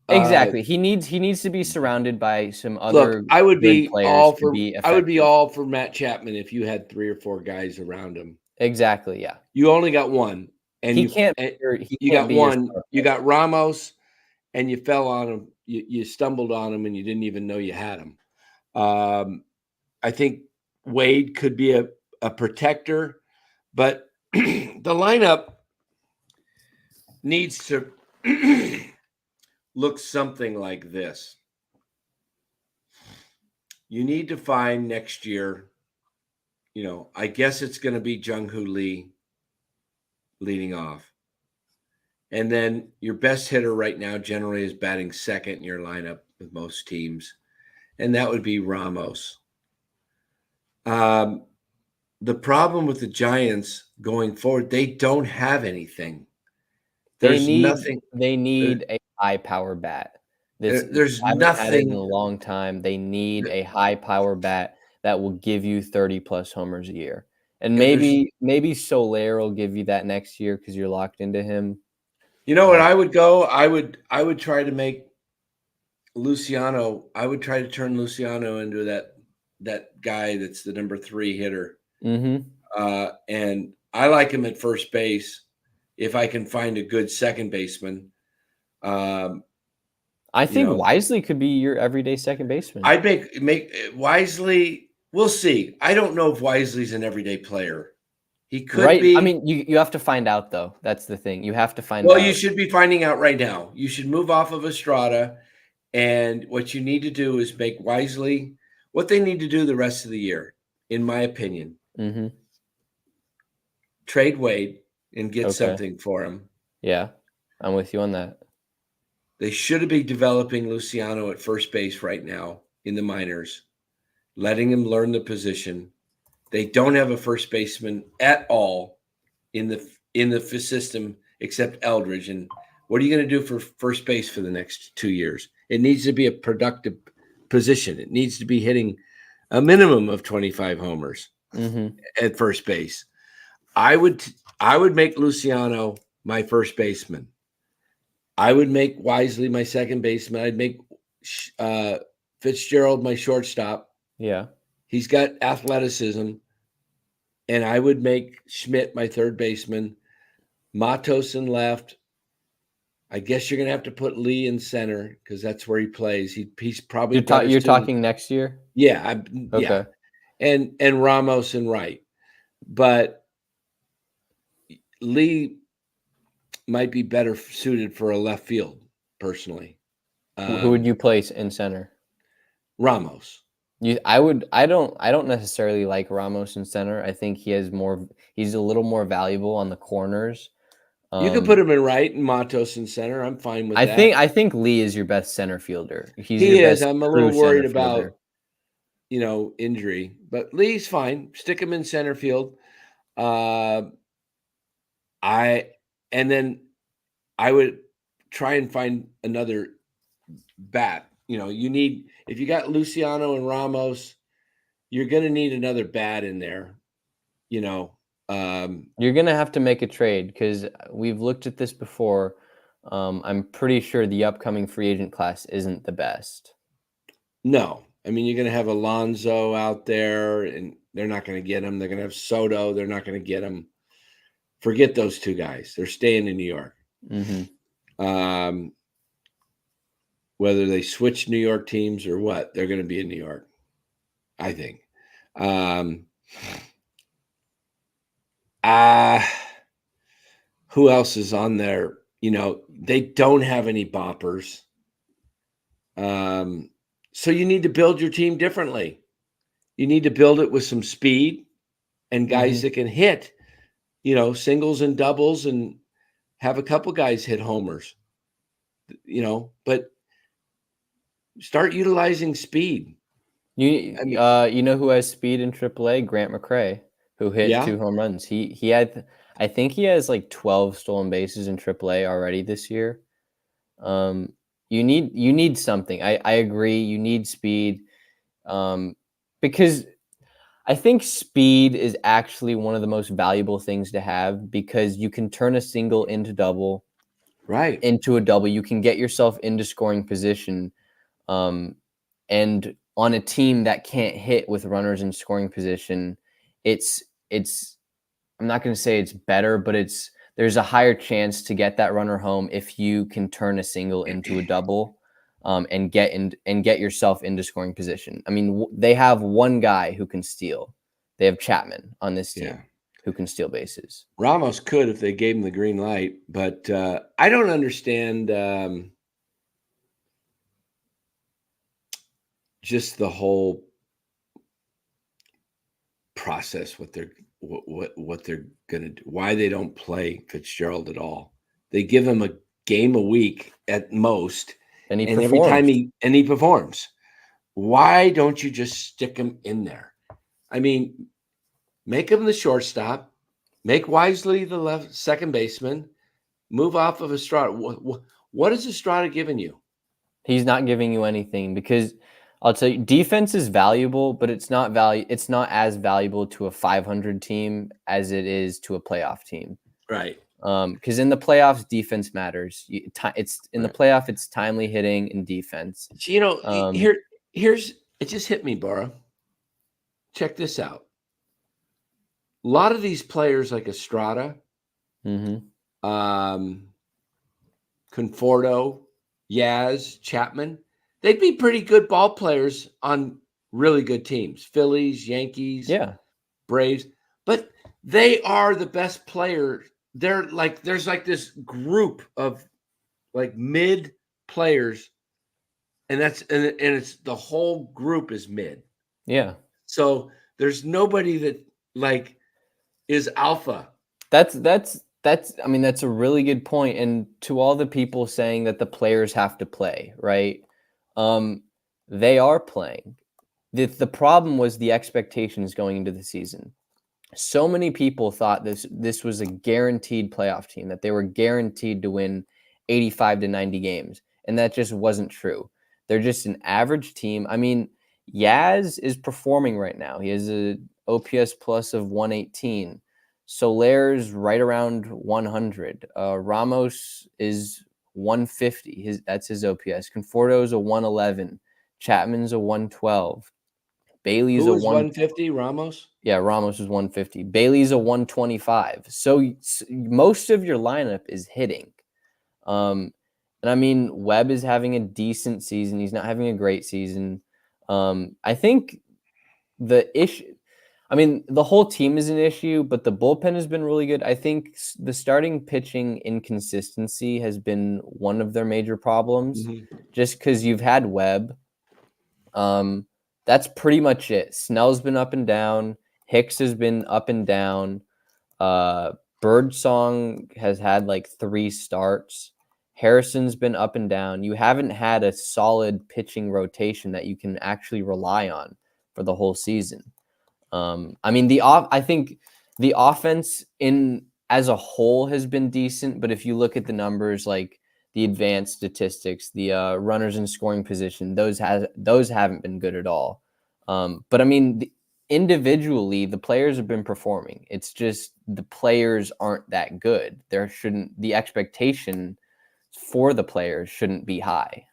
exactly. He needs to be surrounded by some other. Look, I would be all for Matt Chapman if you had 3 or 4 guys around him. Exactly. Yeah. You only got one, and you got one. You got Ramos, and you fell on him. You stumbled on him, and you didn't even know you had him. I think Wade could be a protector, but the lineup needs to look something like this. You need to find next year, I guess it's going to be Jung-Hoo Lee leading off. And then your best hitter right now generally is batting second in your lineup with most teams, and that would be Ramos. The problem with the Giants going forward, they don't have anything. There's nothing. They need a high power bat. There's nothing had it in a long time. They need a high power bat that will give you 30 plus homers a year, and maybe Soler will give you that next year because you're locked into him. You know what I would go? I would try to make Luciano. I would try to turn Luciano into that guy that's the number 3 hitter. Mm-hmm. And I like him at first base if I can find a good second baseman. I think Wisely could be your everyday second baseman. I'd make Wisely. We'll see. I don't know if Wisely's an everyday player. He could be. I mean, you have to find out, though. That's the thing. You have to find out. Well, you should be finding out right now. You should move off of Estrada, and what you need to do is make Wisely what they need to do the rest of the year, in my opinion. Mm-hmm. Trade Wade and get something for him. Yeah, I'm with you on that. They should be developing Luciano at first base right now in the minors, letting him learn the position. They don't have a first baseman at all in the system except Eldridge, and What are you going to do for first base for the next 2 years? It needs to be a productive position. It needs to be hitting a minimum of 25 homers at first base. I would make Luciano my first baseman. I would make Wisely my second baseman. I'd make Fitzgerald my shortstop. Yeah. He's got athleticism. And I would make Schmidt my third baseman. Matos in left. I guess you're going to have to put Lee in center because that's where he plays. He's probably you're talking next year? Yeah. Okay. Yeah. And Ramos in right. But Lee might be better suited for a left field, personally. Who would you place in center? Ramos. I don't necessarily like Ramos in center. I think he's a little more valuable on the corners. You could put him in right and Matos in center. I'm fine with that. I think Lee is your best center fielder. He is. I'm a little worried about, injury, but Lee's fine. Stick him in center field. And then I would try and find another bat. If you got Luciano and Ramos, you're going to need another bat in there. You're going to have to make a trade because we've looked at this before. I'm pretty sure the upcoming free agent class isn't the best. No. I mean, you're going to have Alonso out there, and they're not going to get him. They're going to have Soto. They're not going to get him. Forget those two guys. They're staying in New York. Whether they switch New York teams or what, they're going to be in New York, I think. Who else is on there? They don't have any boppers. So you need to build your team differently. You need to build it with some speed and guys that can hit, singles and doubles and have a couple guys hit homers, but start utilizing speed. You know who has speed in AAA? Grant McCray, who hit 2 home runs. I think he has like 12 stolen bases in AAA already this year. You need something. I agree. You need speed, because I think speed is actually one of the most valuable things to have because you can turn a single into double, right? Into a double. You can get yourself into scoring position. And on a team that can't hit with runners in scoring position, it's I'm not going to say it's better, but there's a higher chance to get that runner home if you can turn a single into a double, and get yourself into scoring position. I mean, they have one guy who can steal. They have Chapman on this team who can steal bases. Ramos could if they gave him the green light, but I don't understand just the whole process, what they're gonna do, why they don't play Fitzgerald at all. They give him a game a week at most, and every time he performs. Why don't you just stick him in there? I mean, make him the shortstop, make Wisely the left second baseman, move off of Estrada. What is Estrada giving you? He's not giving you anything because I'll tell you, defense is valuable, but it's not as valuable to a 500 team as it is to a playoff team. Right. Because in the playoffs, defense matters. The playoff, it's timely hitting and defense. Here's it just hit me, Bara. Check this out. A lot of these players like Estrada, Conforto, Yaz, Chapman, they'd be pretty good ball players on really good teams. Phillies, Yankees, Braves. But they are the best player. They're like, there's like this group of like mid players, and it's the whole group is mid. Yeah. So there's nobody that like is alpha. That's a really good point. And to all the people saying that the players have to play, right? They are playing. The problem was the expectations going into the season. So many people thought this was a guaranteed playoff team, that they were guaranteed to win 85 to 90 games. And that just wasn't true. They're just an average team. I mean, Yaz is performing right now. He has a OPS plus of 118. Solaire's right around 100. Ramos is 150. That's his OPS. Conforto's a 111. Chapman's a 112. Bailey's Who a was 150? Ramos? Yeah, Ramos is 150. Bailey's a 125. So most of your lineup is hitting. And I mean, Webb is having a decent season. He's not having a great season. I think the issue, I mean, the whole team is an issue, but the bullpen has been really good. I think the starting pitching inconsistency has been one of their major problems, just because you've had Webb. That's pretty much it. Snell's been up and down. Hicks has been up and down. Birdsong has had like 3 starts. Harrison's been up and down. You haven't had a solid pitching rotation that you can actually rely on for the whole season. I mean, I think the offense as a whole has been decent, but if you look at the numbers, like the advanced statistics, the runners in scoring position, those haven't been good at all. But I mean, individually, the players have been performing. It's just the players aren't that good. The expectation for the players shouldn't be high.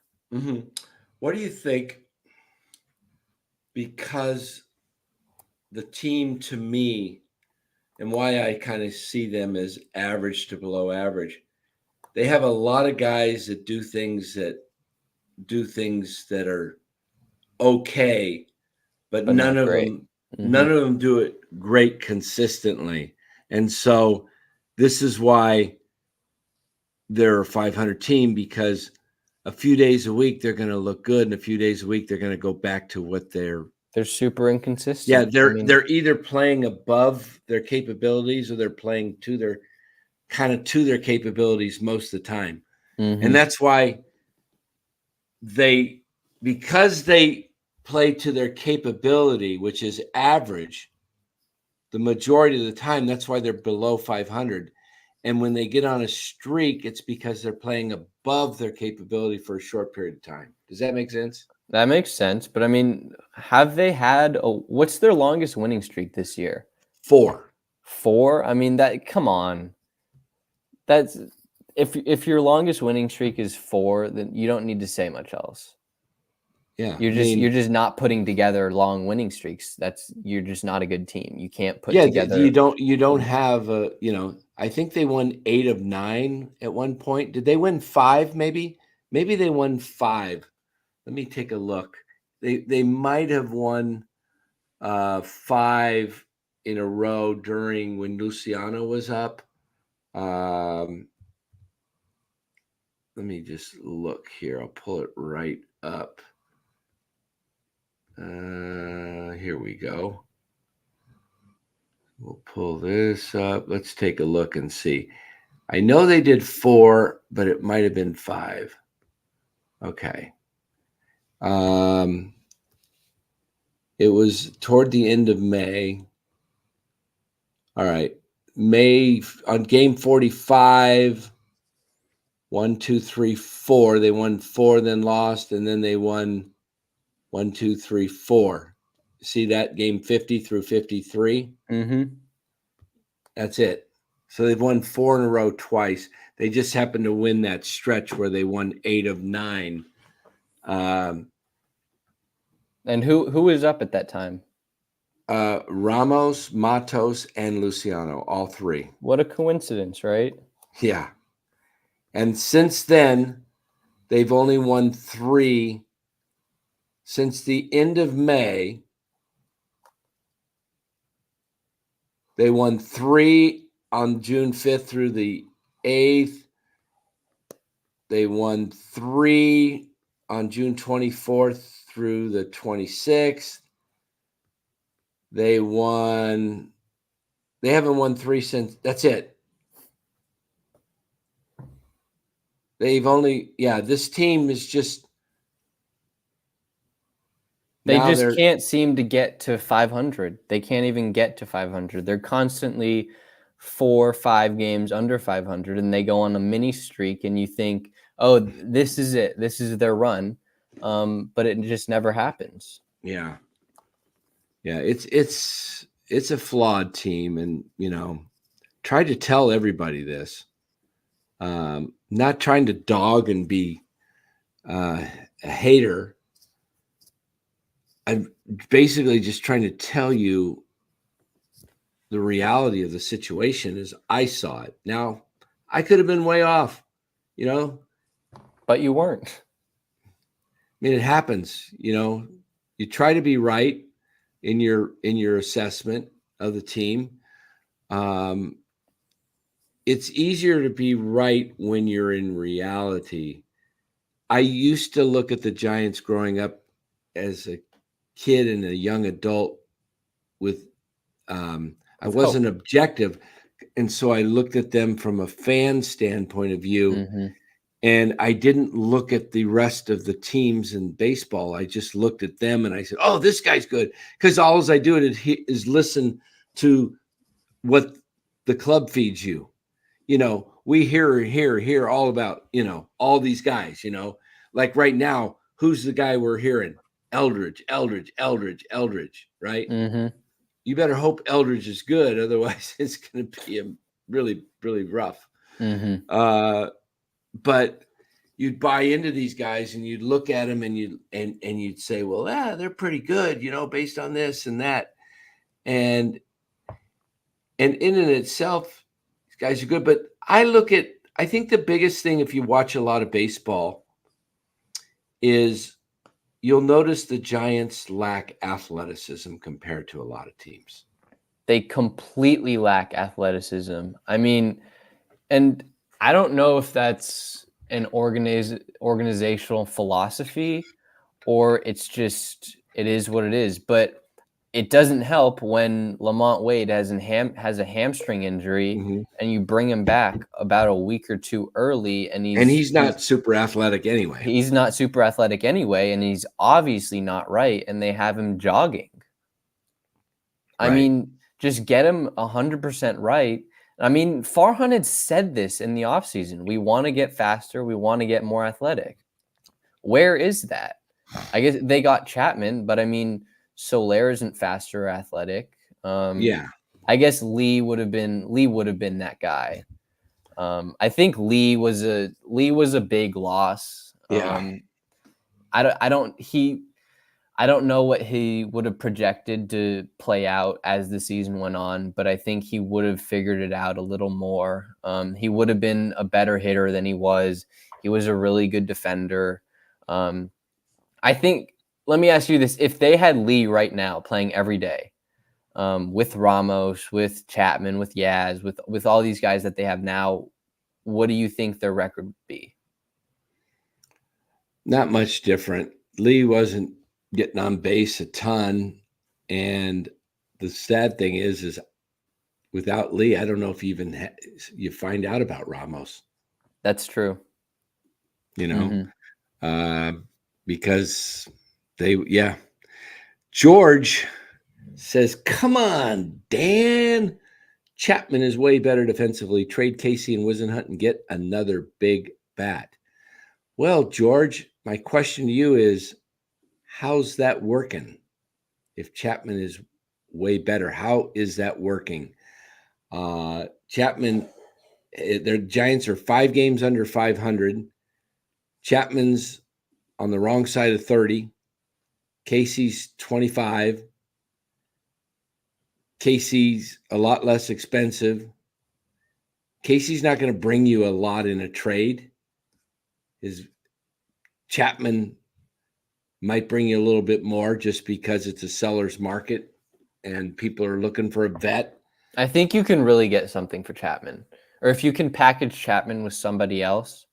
What do you think? Because the team, to me, and why I kind of see them as average to below average, they have a lot of guys that do things that are okay, but none of them do it great consistently. And so this is why they're a 500 team, because a few days a week they're going to look good, and a few days a week they're going to go back to what they're super inconsistent. Yeah, they're either playing above their capabilities or they're playing to their capabilities most of the time. And that's why because they play to their capability, which is average, the majority of the time, that's why they're below 500. And when they get on a streak, it's because they're playing above their capability for a short period of time. Does that make sense? That makes sense. But I mean, have they had what's their longest winning streak this year? 4. 4? I mean, come on. That's if your longest winning streak is 4, then you don't need to say much else. Yeah. You're just not putting together long winning streaks. You're just not a good team. You can't put together. You don't have I think they won 8 of 9 at one point. Did they win 5 maybe? Maybe they won 5. Let me take a look. They might have won 5 in a row during when Luciano was up. Let me just look here. I'll pull it right up. Here we go. We'll pull this up. Let's take a look and see. I know they did 4, but it might have been 5. Okay. It was toward the end of May. All right. May on game 45. 1, 2, 3, 4. They won 4, then lost, and then they won 1, 2, 3, 4. See that game 50 through 53? That's it. So they've won 4 in a row twice. They just happened to win that stretch where they won 8 of 9. And who was up at that time? Ramos, Matos, and Luciano, all 3. What a coincidence, right? Yeah. And since then, they've only won 3. Since the end of May, they won 3 on June 5th through the 8th. They won 3 on June 24th through the 26th. They haven't won 3 since. That's it. This team is just. They just can't seem to get to 500. They can't even get to 500. They're constantly 4 or 5 games under 500 and they go on a mini streak and you think, oh, this is it. This is their run. But it just never happens. Yeah. Yeah. It's a flawed team. And, try to tell everybody this, not trying to dog and be a hater. I'm basically just trying to tell you the reality of the situation as I saw it. Now, I could have been way off, but you weren't. I mean, it happens, you try to be right in your assessment of the team. It's easier to be right when you're in reality. I used to look at the Giants growing up as a kid and a young adult with I wasn't objective, and so I looked at them from a fan standpoint of view, and I didn't look at the rest of the teams in baseball. I just looked at them and I said, oh, this guy's good, because all I do is listen to what the club feeds you. We hear all about, all these guys, like right now, who's the guy we're hearing? Eldridge, right? You better hope Eldridge is good. Otherwise it's going to be a really, really rough. But you'd buy into these guys and you'd look at them and you'd say, well, they're pretty good, based on this and that. And in and itself, these guys are good. But I think the biggest thing, if you watch a lot of baseball, is you'll notice the Giants lack athleticism compared to a lot of teams. They completely lack athleticism. I mean, and I don't know if that's an organizational philosophy or it is what it is. But it doesn't help when Lamont Wade has a hamstring injury and you bring him back about a week or two early, and he's not super athletic anyway. He's not super athletic anyway, and he's obviously not right, and they have him jogging. Right. I mean, just get him 100% right. I mean, Farhan had said this in the offseason. We want to get faster. We want to get more athletic. Where is that? I guess they got Chapman, but I mean, Soler isn't fast or athletic. I guess Lee would have been that guy. I think Lee was a big loss. I don't know what he would have projected to play out as the season went on, but I think he would have figured it out a little more. He would have been a better hitter than he was. He was a really good defender. I think. Let me ask you this. If they had Lee right now playing every day with Ramos, with Chapman, with Yaz, with all these guys that they have now, what do you think their record would be? Not much different. Lee wasn't getting on base a ton. And the sad thing is without Lee, I don't know if you find out about Ramos. That's true. Because George says, come on, Dan. Chapman is way better defensively. Trade Casey and Wisenhunt and get another big bat. Well, George, my question to you is, how's that working? If Chapman is way better, how is that working? Chapman, their Giants are 5 games under 500. Chapman's on the wrong side of 30. Casey's 25. Casey's a lot less expensive. Casey's not going to bring you a lot in a trade. Chapman might bring you a little bit more just because it's a seller's market and people are looking for a vet. I think you can really get something for Chapman. Or if you can package Chapman with somebody else,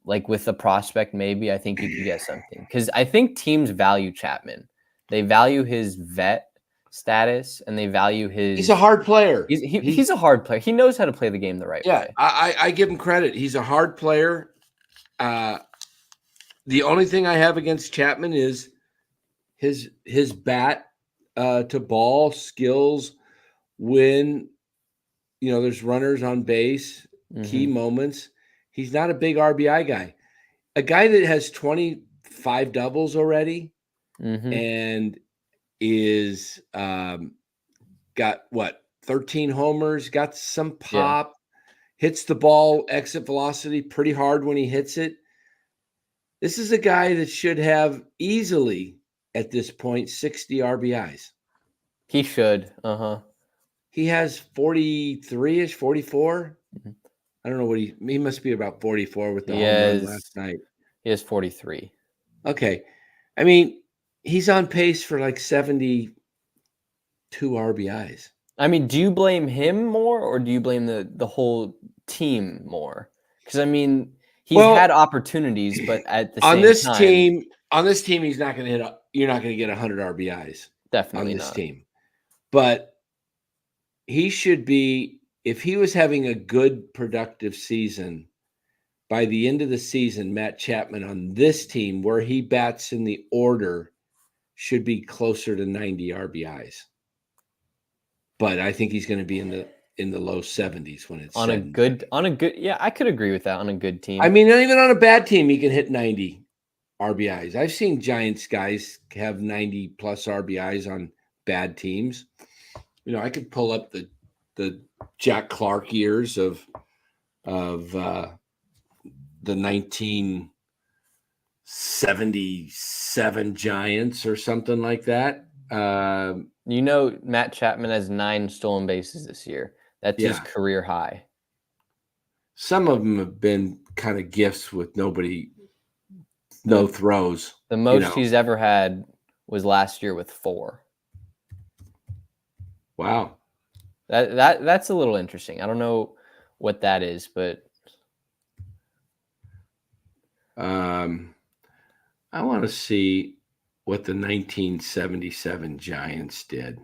like with a prospect, maybe, I think you could get something. Because I think teams value Chapman. They value his vet status and they value his... He's a hard player. He's a hard player. He knows how to play the game the right way. I give him credit. He's a hard player. The only thing I have against Chapman is his bat to ball skills when there's runners on base, key moments. He's not a big RBI guy. A guy that has 25 doubles already and is got 13 homers, got some pop, hits the ball exit velocity pretty hard when he hits it. This is a guy that should have easily at this point 60 RBIs. He should. He has 43-ish, 44. I don't know what he must be about 44 with the home run last night. He has 43. Okay. I mean, he's on pace for like 72 RBIs. I mean, do you blame him more or do you blame the whole team more? Because I mean, he's had opportunities, but at the same time, on this team, he's not going to hit. You're not going to get 100 RBIs. Definitely on this not. team. But he should be, if he was having a good, productive season, by the end of the season, Matt Chapman on this team, where he bats in the order, should be closer to 90 RBIs. But I think he's going to be in the low 70s when it's on a good. Yeah, I could agree with that on a good team. I mean, even on a bad team, he can hit 90 RBIs. I've seen Giants guys have 90 plus RBIs on bad teams. I could pull up the Jack Clark years of the 1977 Giants or something like that. Matt Chapman has 9 stolen bases this year. That's his career high. Some of them have been kind of gifts with no throws. The most he's ever had was last year with 4. Wow. That's a little interesting. I don't know what that is, but I want to see what the 1977 Giants did.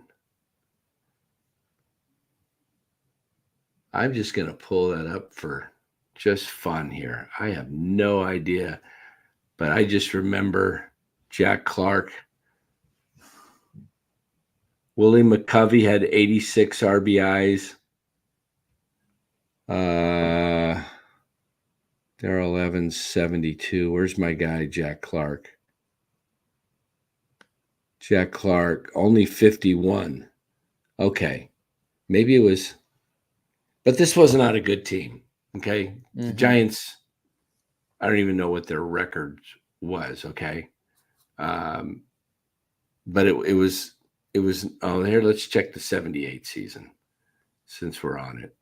I'm just going to pull that up for just fun here. I have no idea, but I just remember Jack Clark. Willie McCovey had 86 RBIs. Darrell Evans, 72. Where's my guy, Jack Clark? Jack Clark, only 51. Okay. Maybe it was, but this was not a good team. Okay. The Giants, I don't even know what their record was. Okay. But it was, here, let's check the 78 season since we're on it.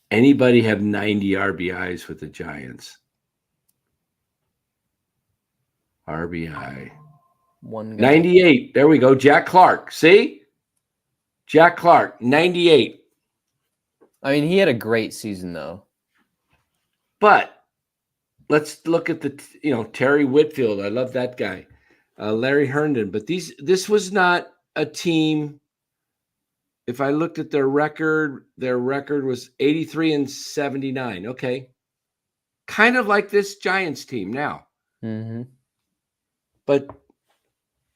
Anybody have 90 RBIs with the Giants? RBI. 98. There we go. Jack Clark. See? Jack Clark, 98. I mean, he had a great season, though. But let's look at Terry Whitfield. I love that guy. Larry Herndon. But this was not a team. If I looked at their record was 83-79. Okay. Kind of like this Giants team now. But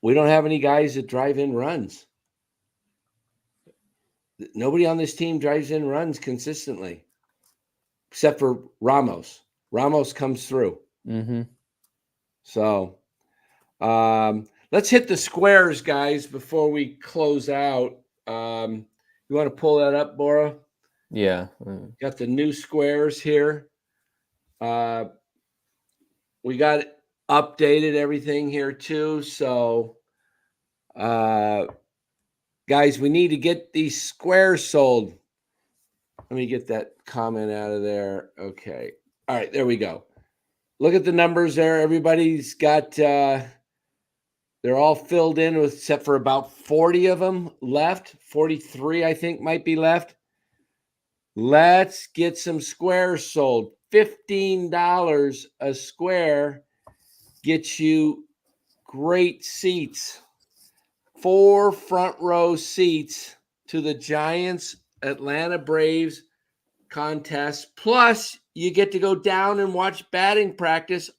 we don't have any guys that drive in runs. Nobody on this team drives in runs consistently, except for Ramos. Ramos comes through. So let's hit the squares, guys, before we close out. You want to pull that up, Bora? Yeah. Got the new squares here. We got updated everything here too. So, guys, we need to get these squares sold. Let me get that comment out of there. Okay. All right, there we go. Look at the numbers there. Everybody's got, they're all filled in except for about 40 of them left. 43, I think, might be left. Let's get some squares sold. $15 a square gets you great seats. 4 front row seats to the Giants Atlanta Braves contest. Plus, you get to go down and watch batting practice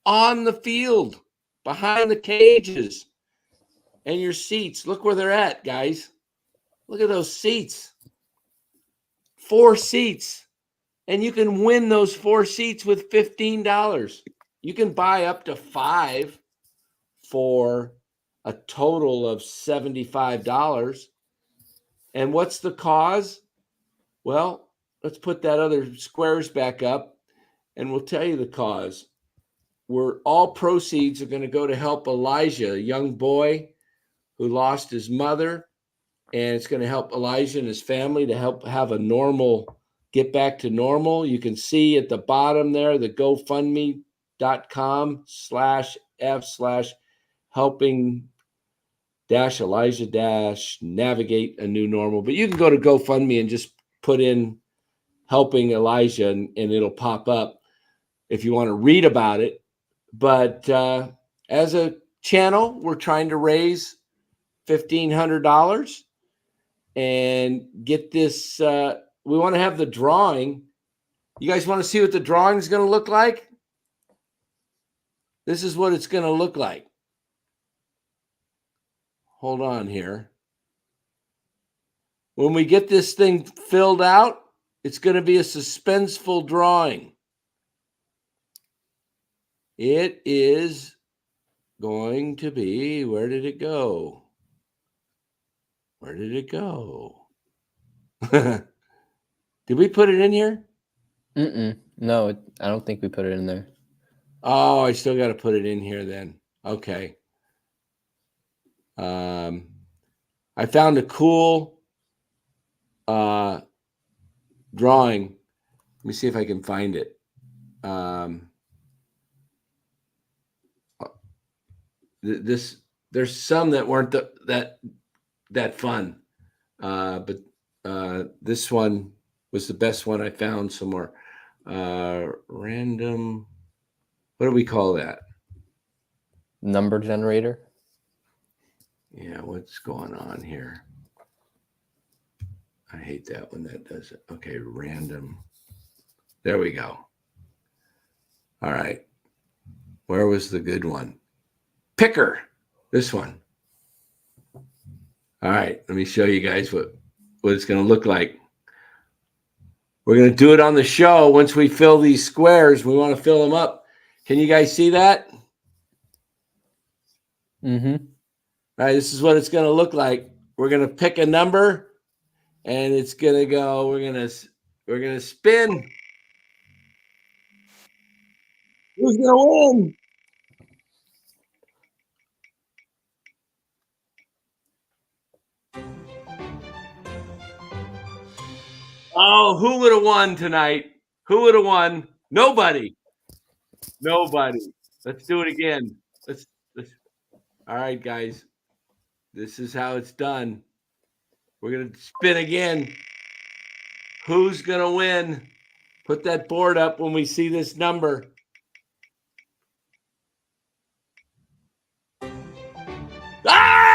on the field, behind the cages, and your seats. Look where they're at, guys. Look at those seats. 4 seats, and you can win those 4 seats with $15. You can buy up to 5 for a total of $75. And what's the cause? Well, let's put that other squares back up, and we'll tell you the cause. All proceeds are going to go to help Elijah, a young boy who lost his mother, and it's going to help Elijah and his family to help have a get back to normal. You can see at the bottom there, the GoFundMe.com/F/helping Elijah navigate a new normal. But you can go to GoFundMe and just put in helping Elijah, and it'll pop up if you want to read about it. But as a channel, we're trying to raise $1,500 and get this. We want to have the drawing. You guys want to see what the drawing is going to look like? This is what it's going to look like. Hold on here. When we get this thing filled out, it's going to be a suspenseful drawing. It is going to be, where did it go? Where did it go? Did we put it in here? No, I don't think we put it in there. Oh, I still got to put it in here then. Okay. I found a cool drawing. Let me see if I can find it. There's some that weren't that fun, but this one was the best one I found somewhere. Random. What do we call that? Number generator. Yeah, what's going on here? I hate that when that does it. Okay, random. There we go. All right. Where was the good one? Picker. This one. All right, let me show you guys what it's going to look like. We're going to do it on the show once we fill these squares. We want to fill them up. Can you guys see that? Mm-hmm. All right, this is what it's going to look like. We're going to pick a number, and it's going to go. We're going to spin. Who's going to win? Oh, who would have won tonight? Who would have won? Nobody. Nobody. Let's do it again. Let's. All right, guys. This is how it's done. We're going to spin again. Who's going to win? Put that board up when we see this number. Oh!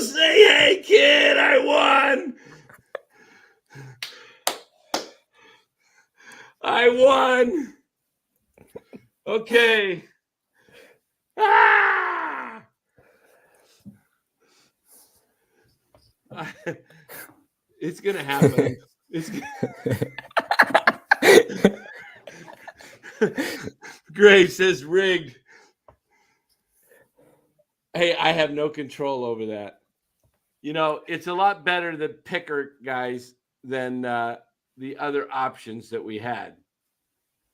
Say hey, kid, I won. I won. Okay. Ah! It's going to happen. Grave says rigged. Hey, I have no control over that. You know, it's a lot better the picker, guys, than the other options that we had.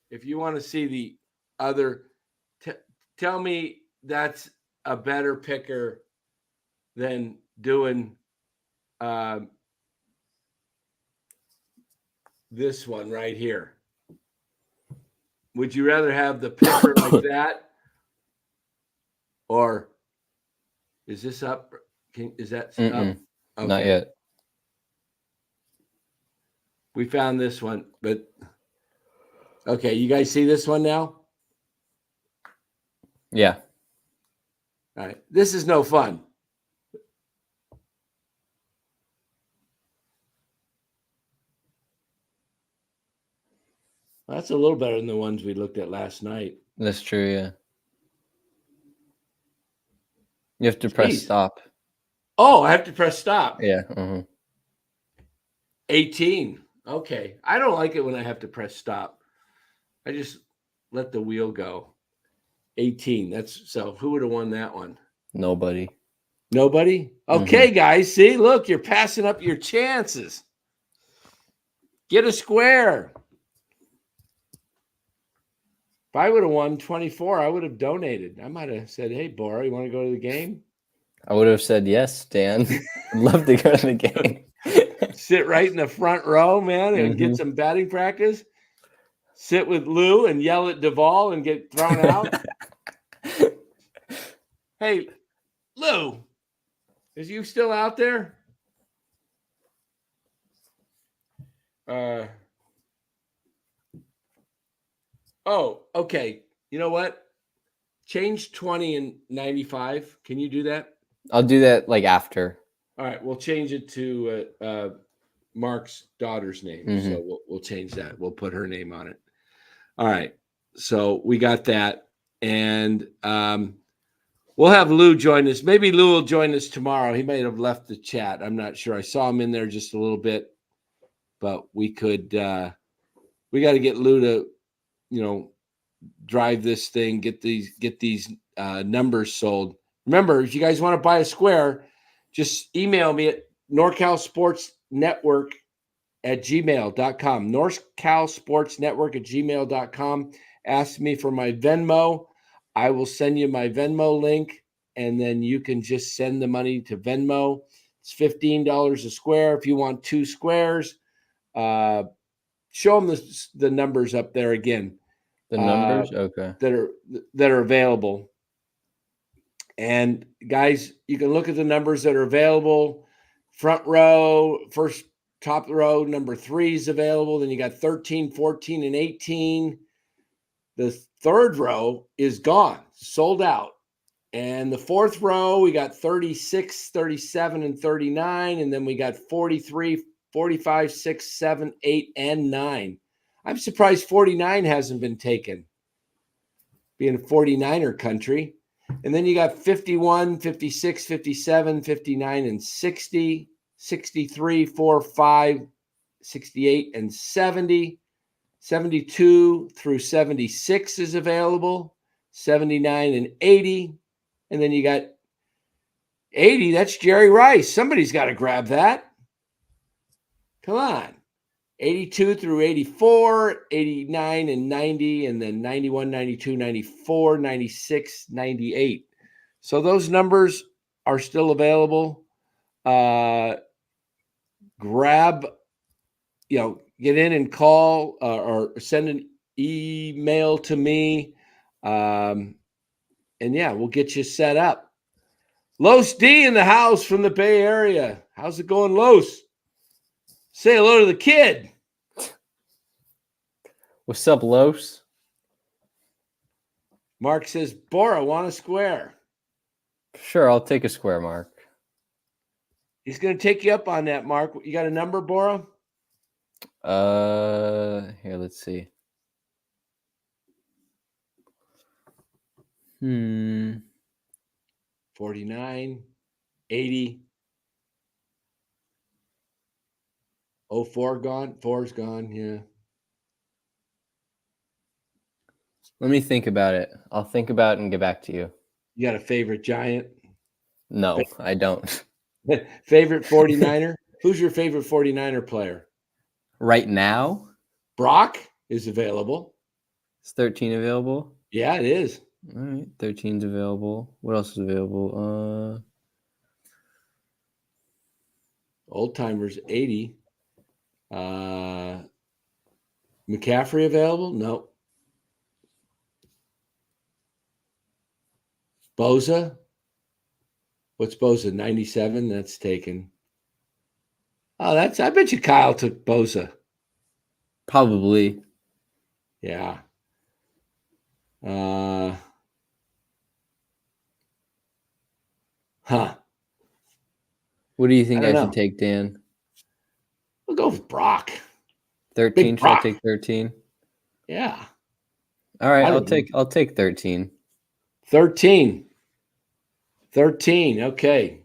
If you want to see the other, tell me that's a better picker than doing this one right here. Would you rather have the picker like that, or is this up? Is that up? Okay. Not yet. We found this one, but okay, you guys see this one now? Yeah. All right. This is no fun. Well, that's a little better than the ones we looked at last night. That's true, yeah. You have to press stop. Oh, I have to press stop. Yeah. Uh-huh. 18. Okay. I don't like it when I have to press stop. I just let the wheel go. 18. So who would have won that one? Nobody. Nobody? Okay, guys. See, look, you're passing up your chances. Get a square. If I would have won 24, I would have donated. I might have said, hey, Bora, you want to go to the game? I would have said yes, Dan. I'd love to go to the game. Sit right in the front row, man, and get some batting practice. Sit with Lou and yell at Duvall and get thrown out. Hey, Lou, is you still out there? Oh, okay. You know what? Change 20 and 95. Can you do that? I'll do that like after. All right, we'll change it to Mark's daughter's name. So we'll change that. We'll put her name on it. All right. So we got that. And we'll have Lou join us. Maybe Lou will join us tomorrow. He may have left the chat. I'm not sure. I saw him in there just a little bit. But we could we got to get Lou to, drive this thing, get these numbers sold. Remember, if you guys want to buy a square, just email me at norcalsportsnetwork@gmail.com. norcalsportsnetwork@gmail.com. Ask me for my Venmo. I will send you my Venmo link, and then you can just send the money to Venmo. It's $15 a square. If you want 2 squares, show them the numbers up there again. The numbers? Okay. That are available. And guys, you can look at the numbers that are available. Front row, first top row, number 3 is available. Then you got 13, 14, and 18. The third row is gone, sold out. And the fourth row, we got 36, 37, and 39. And then we got 43, 45, 6, 7, 8, and 9. I'm surprised 49 hasn't been taken, being a 49er country. And then you got 51, 56, 57, 59, and 60, 63, 4, 5, 68, and 70. 72 through 76 is available, 79 and 80. And then you got 80, that's Jerry Rice. Somebody's got to grab that. Come on. 82 through 84, 89 and 90, and then 91, 92, 94, 96, 98. So those numbers are still available. Grab, get in and call or send an email to me. And yeah, we'll get you set up. Los D in the house from the Bay Area. How's it going, Los? Say hello to the kid. What's up, Los? Mark says, Bora, want a square? Sure, I'll take a square, Mark. He's going to take you up on that, Mark. You got a number, Bora? Here, let's see. 49, 80. 04 gone. 4's gone. Yeah. Let me think about it. I'll think about it and get back to you. You got a favorite Giant? No, I don't. Favorite 49er? Who's your favorite 49er player? Right now? Brock is available. Is 13 available? Yeah, it is. All right, 13's available. What else is available? Old timers 80. McCaffrey available? No. Boza? What's Boza? 97? That's taken. Oh, I bet you Kyle took Boza. Probably. Yeah. What do you think I should take, Dan? We'll go with Brock. 13. Should I take 13? Yeah. All right, I'll take 13. 13. 13. Okay.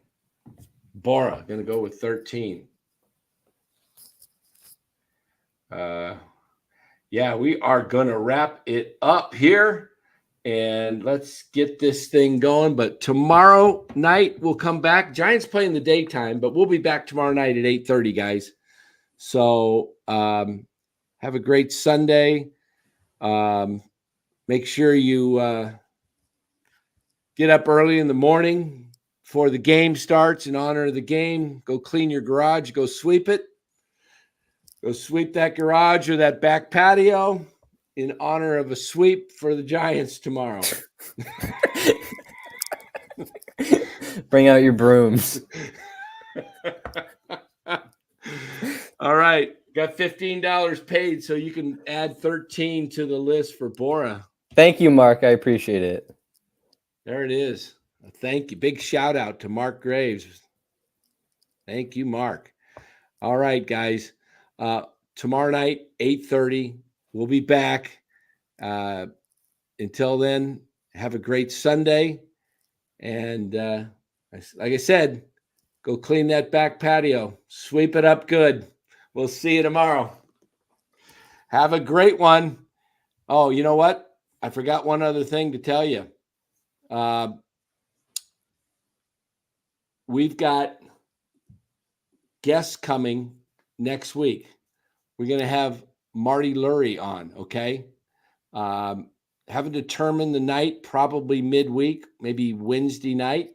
Bora, gonna go with 13. Yeah, we are going to wrap it up here and let's get this thing going. But tomorrow night we'll come back. Giants play in the daytime, but we'll be back tomorrow night at 8:30, guys. So have a great Sunday. Make sure you get up early in the morning before the game starts in honor of the game. Go clean your garage. Go sweep it. Go sweep that garage or that back patio in honor of a sweep for the Giants tomorrow. Bring out your brooms. All right. Got $15 paid, so you can add 13 to the list for Bora. Thank you, Mark. I appreciate it. There it is. Thank you. Big shout out to Mark Graves. Thank you, Mark. All right, guys. Tomorrow night, 8:30. We'll be back. Until then, have a great Sunday. And like I said, go clean that back patio. Sweep it up good. We'll see you tomorrow. Have a great one. Oh, you know what? I forgot one other thing to tell you. We've got guests coming next week. We're going to have Marty Lurie on, okay? Haven't determined the night, probably midweek, maybe Wednesday night,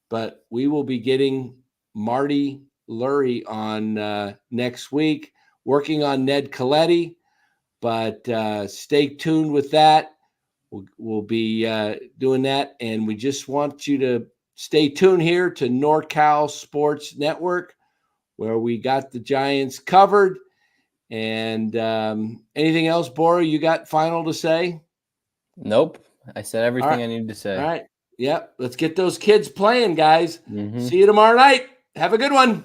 but we will be getting Marty Lurie on next week, working on Ned Colletti, but stay tuned with that. We'll be doing that, and we just want you to stay tuned here to NorCal Sports Network, where we got the Giants covered. And anything else, Bora, you got final to say? Nope. I said everything I needed to say. All right. Yep. Let's get those kids playing, guys. Mm-hmm. See you tomorrow night. Have a good one.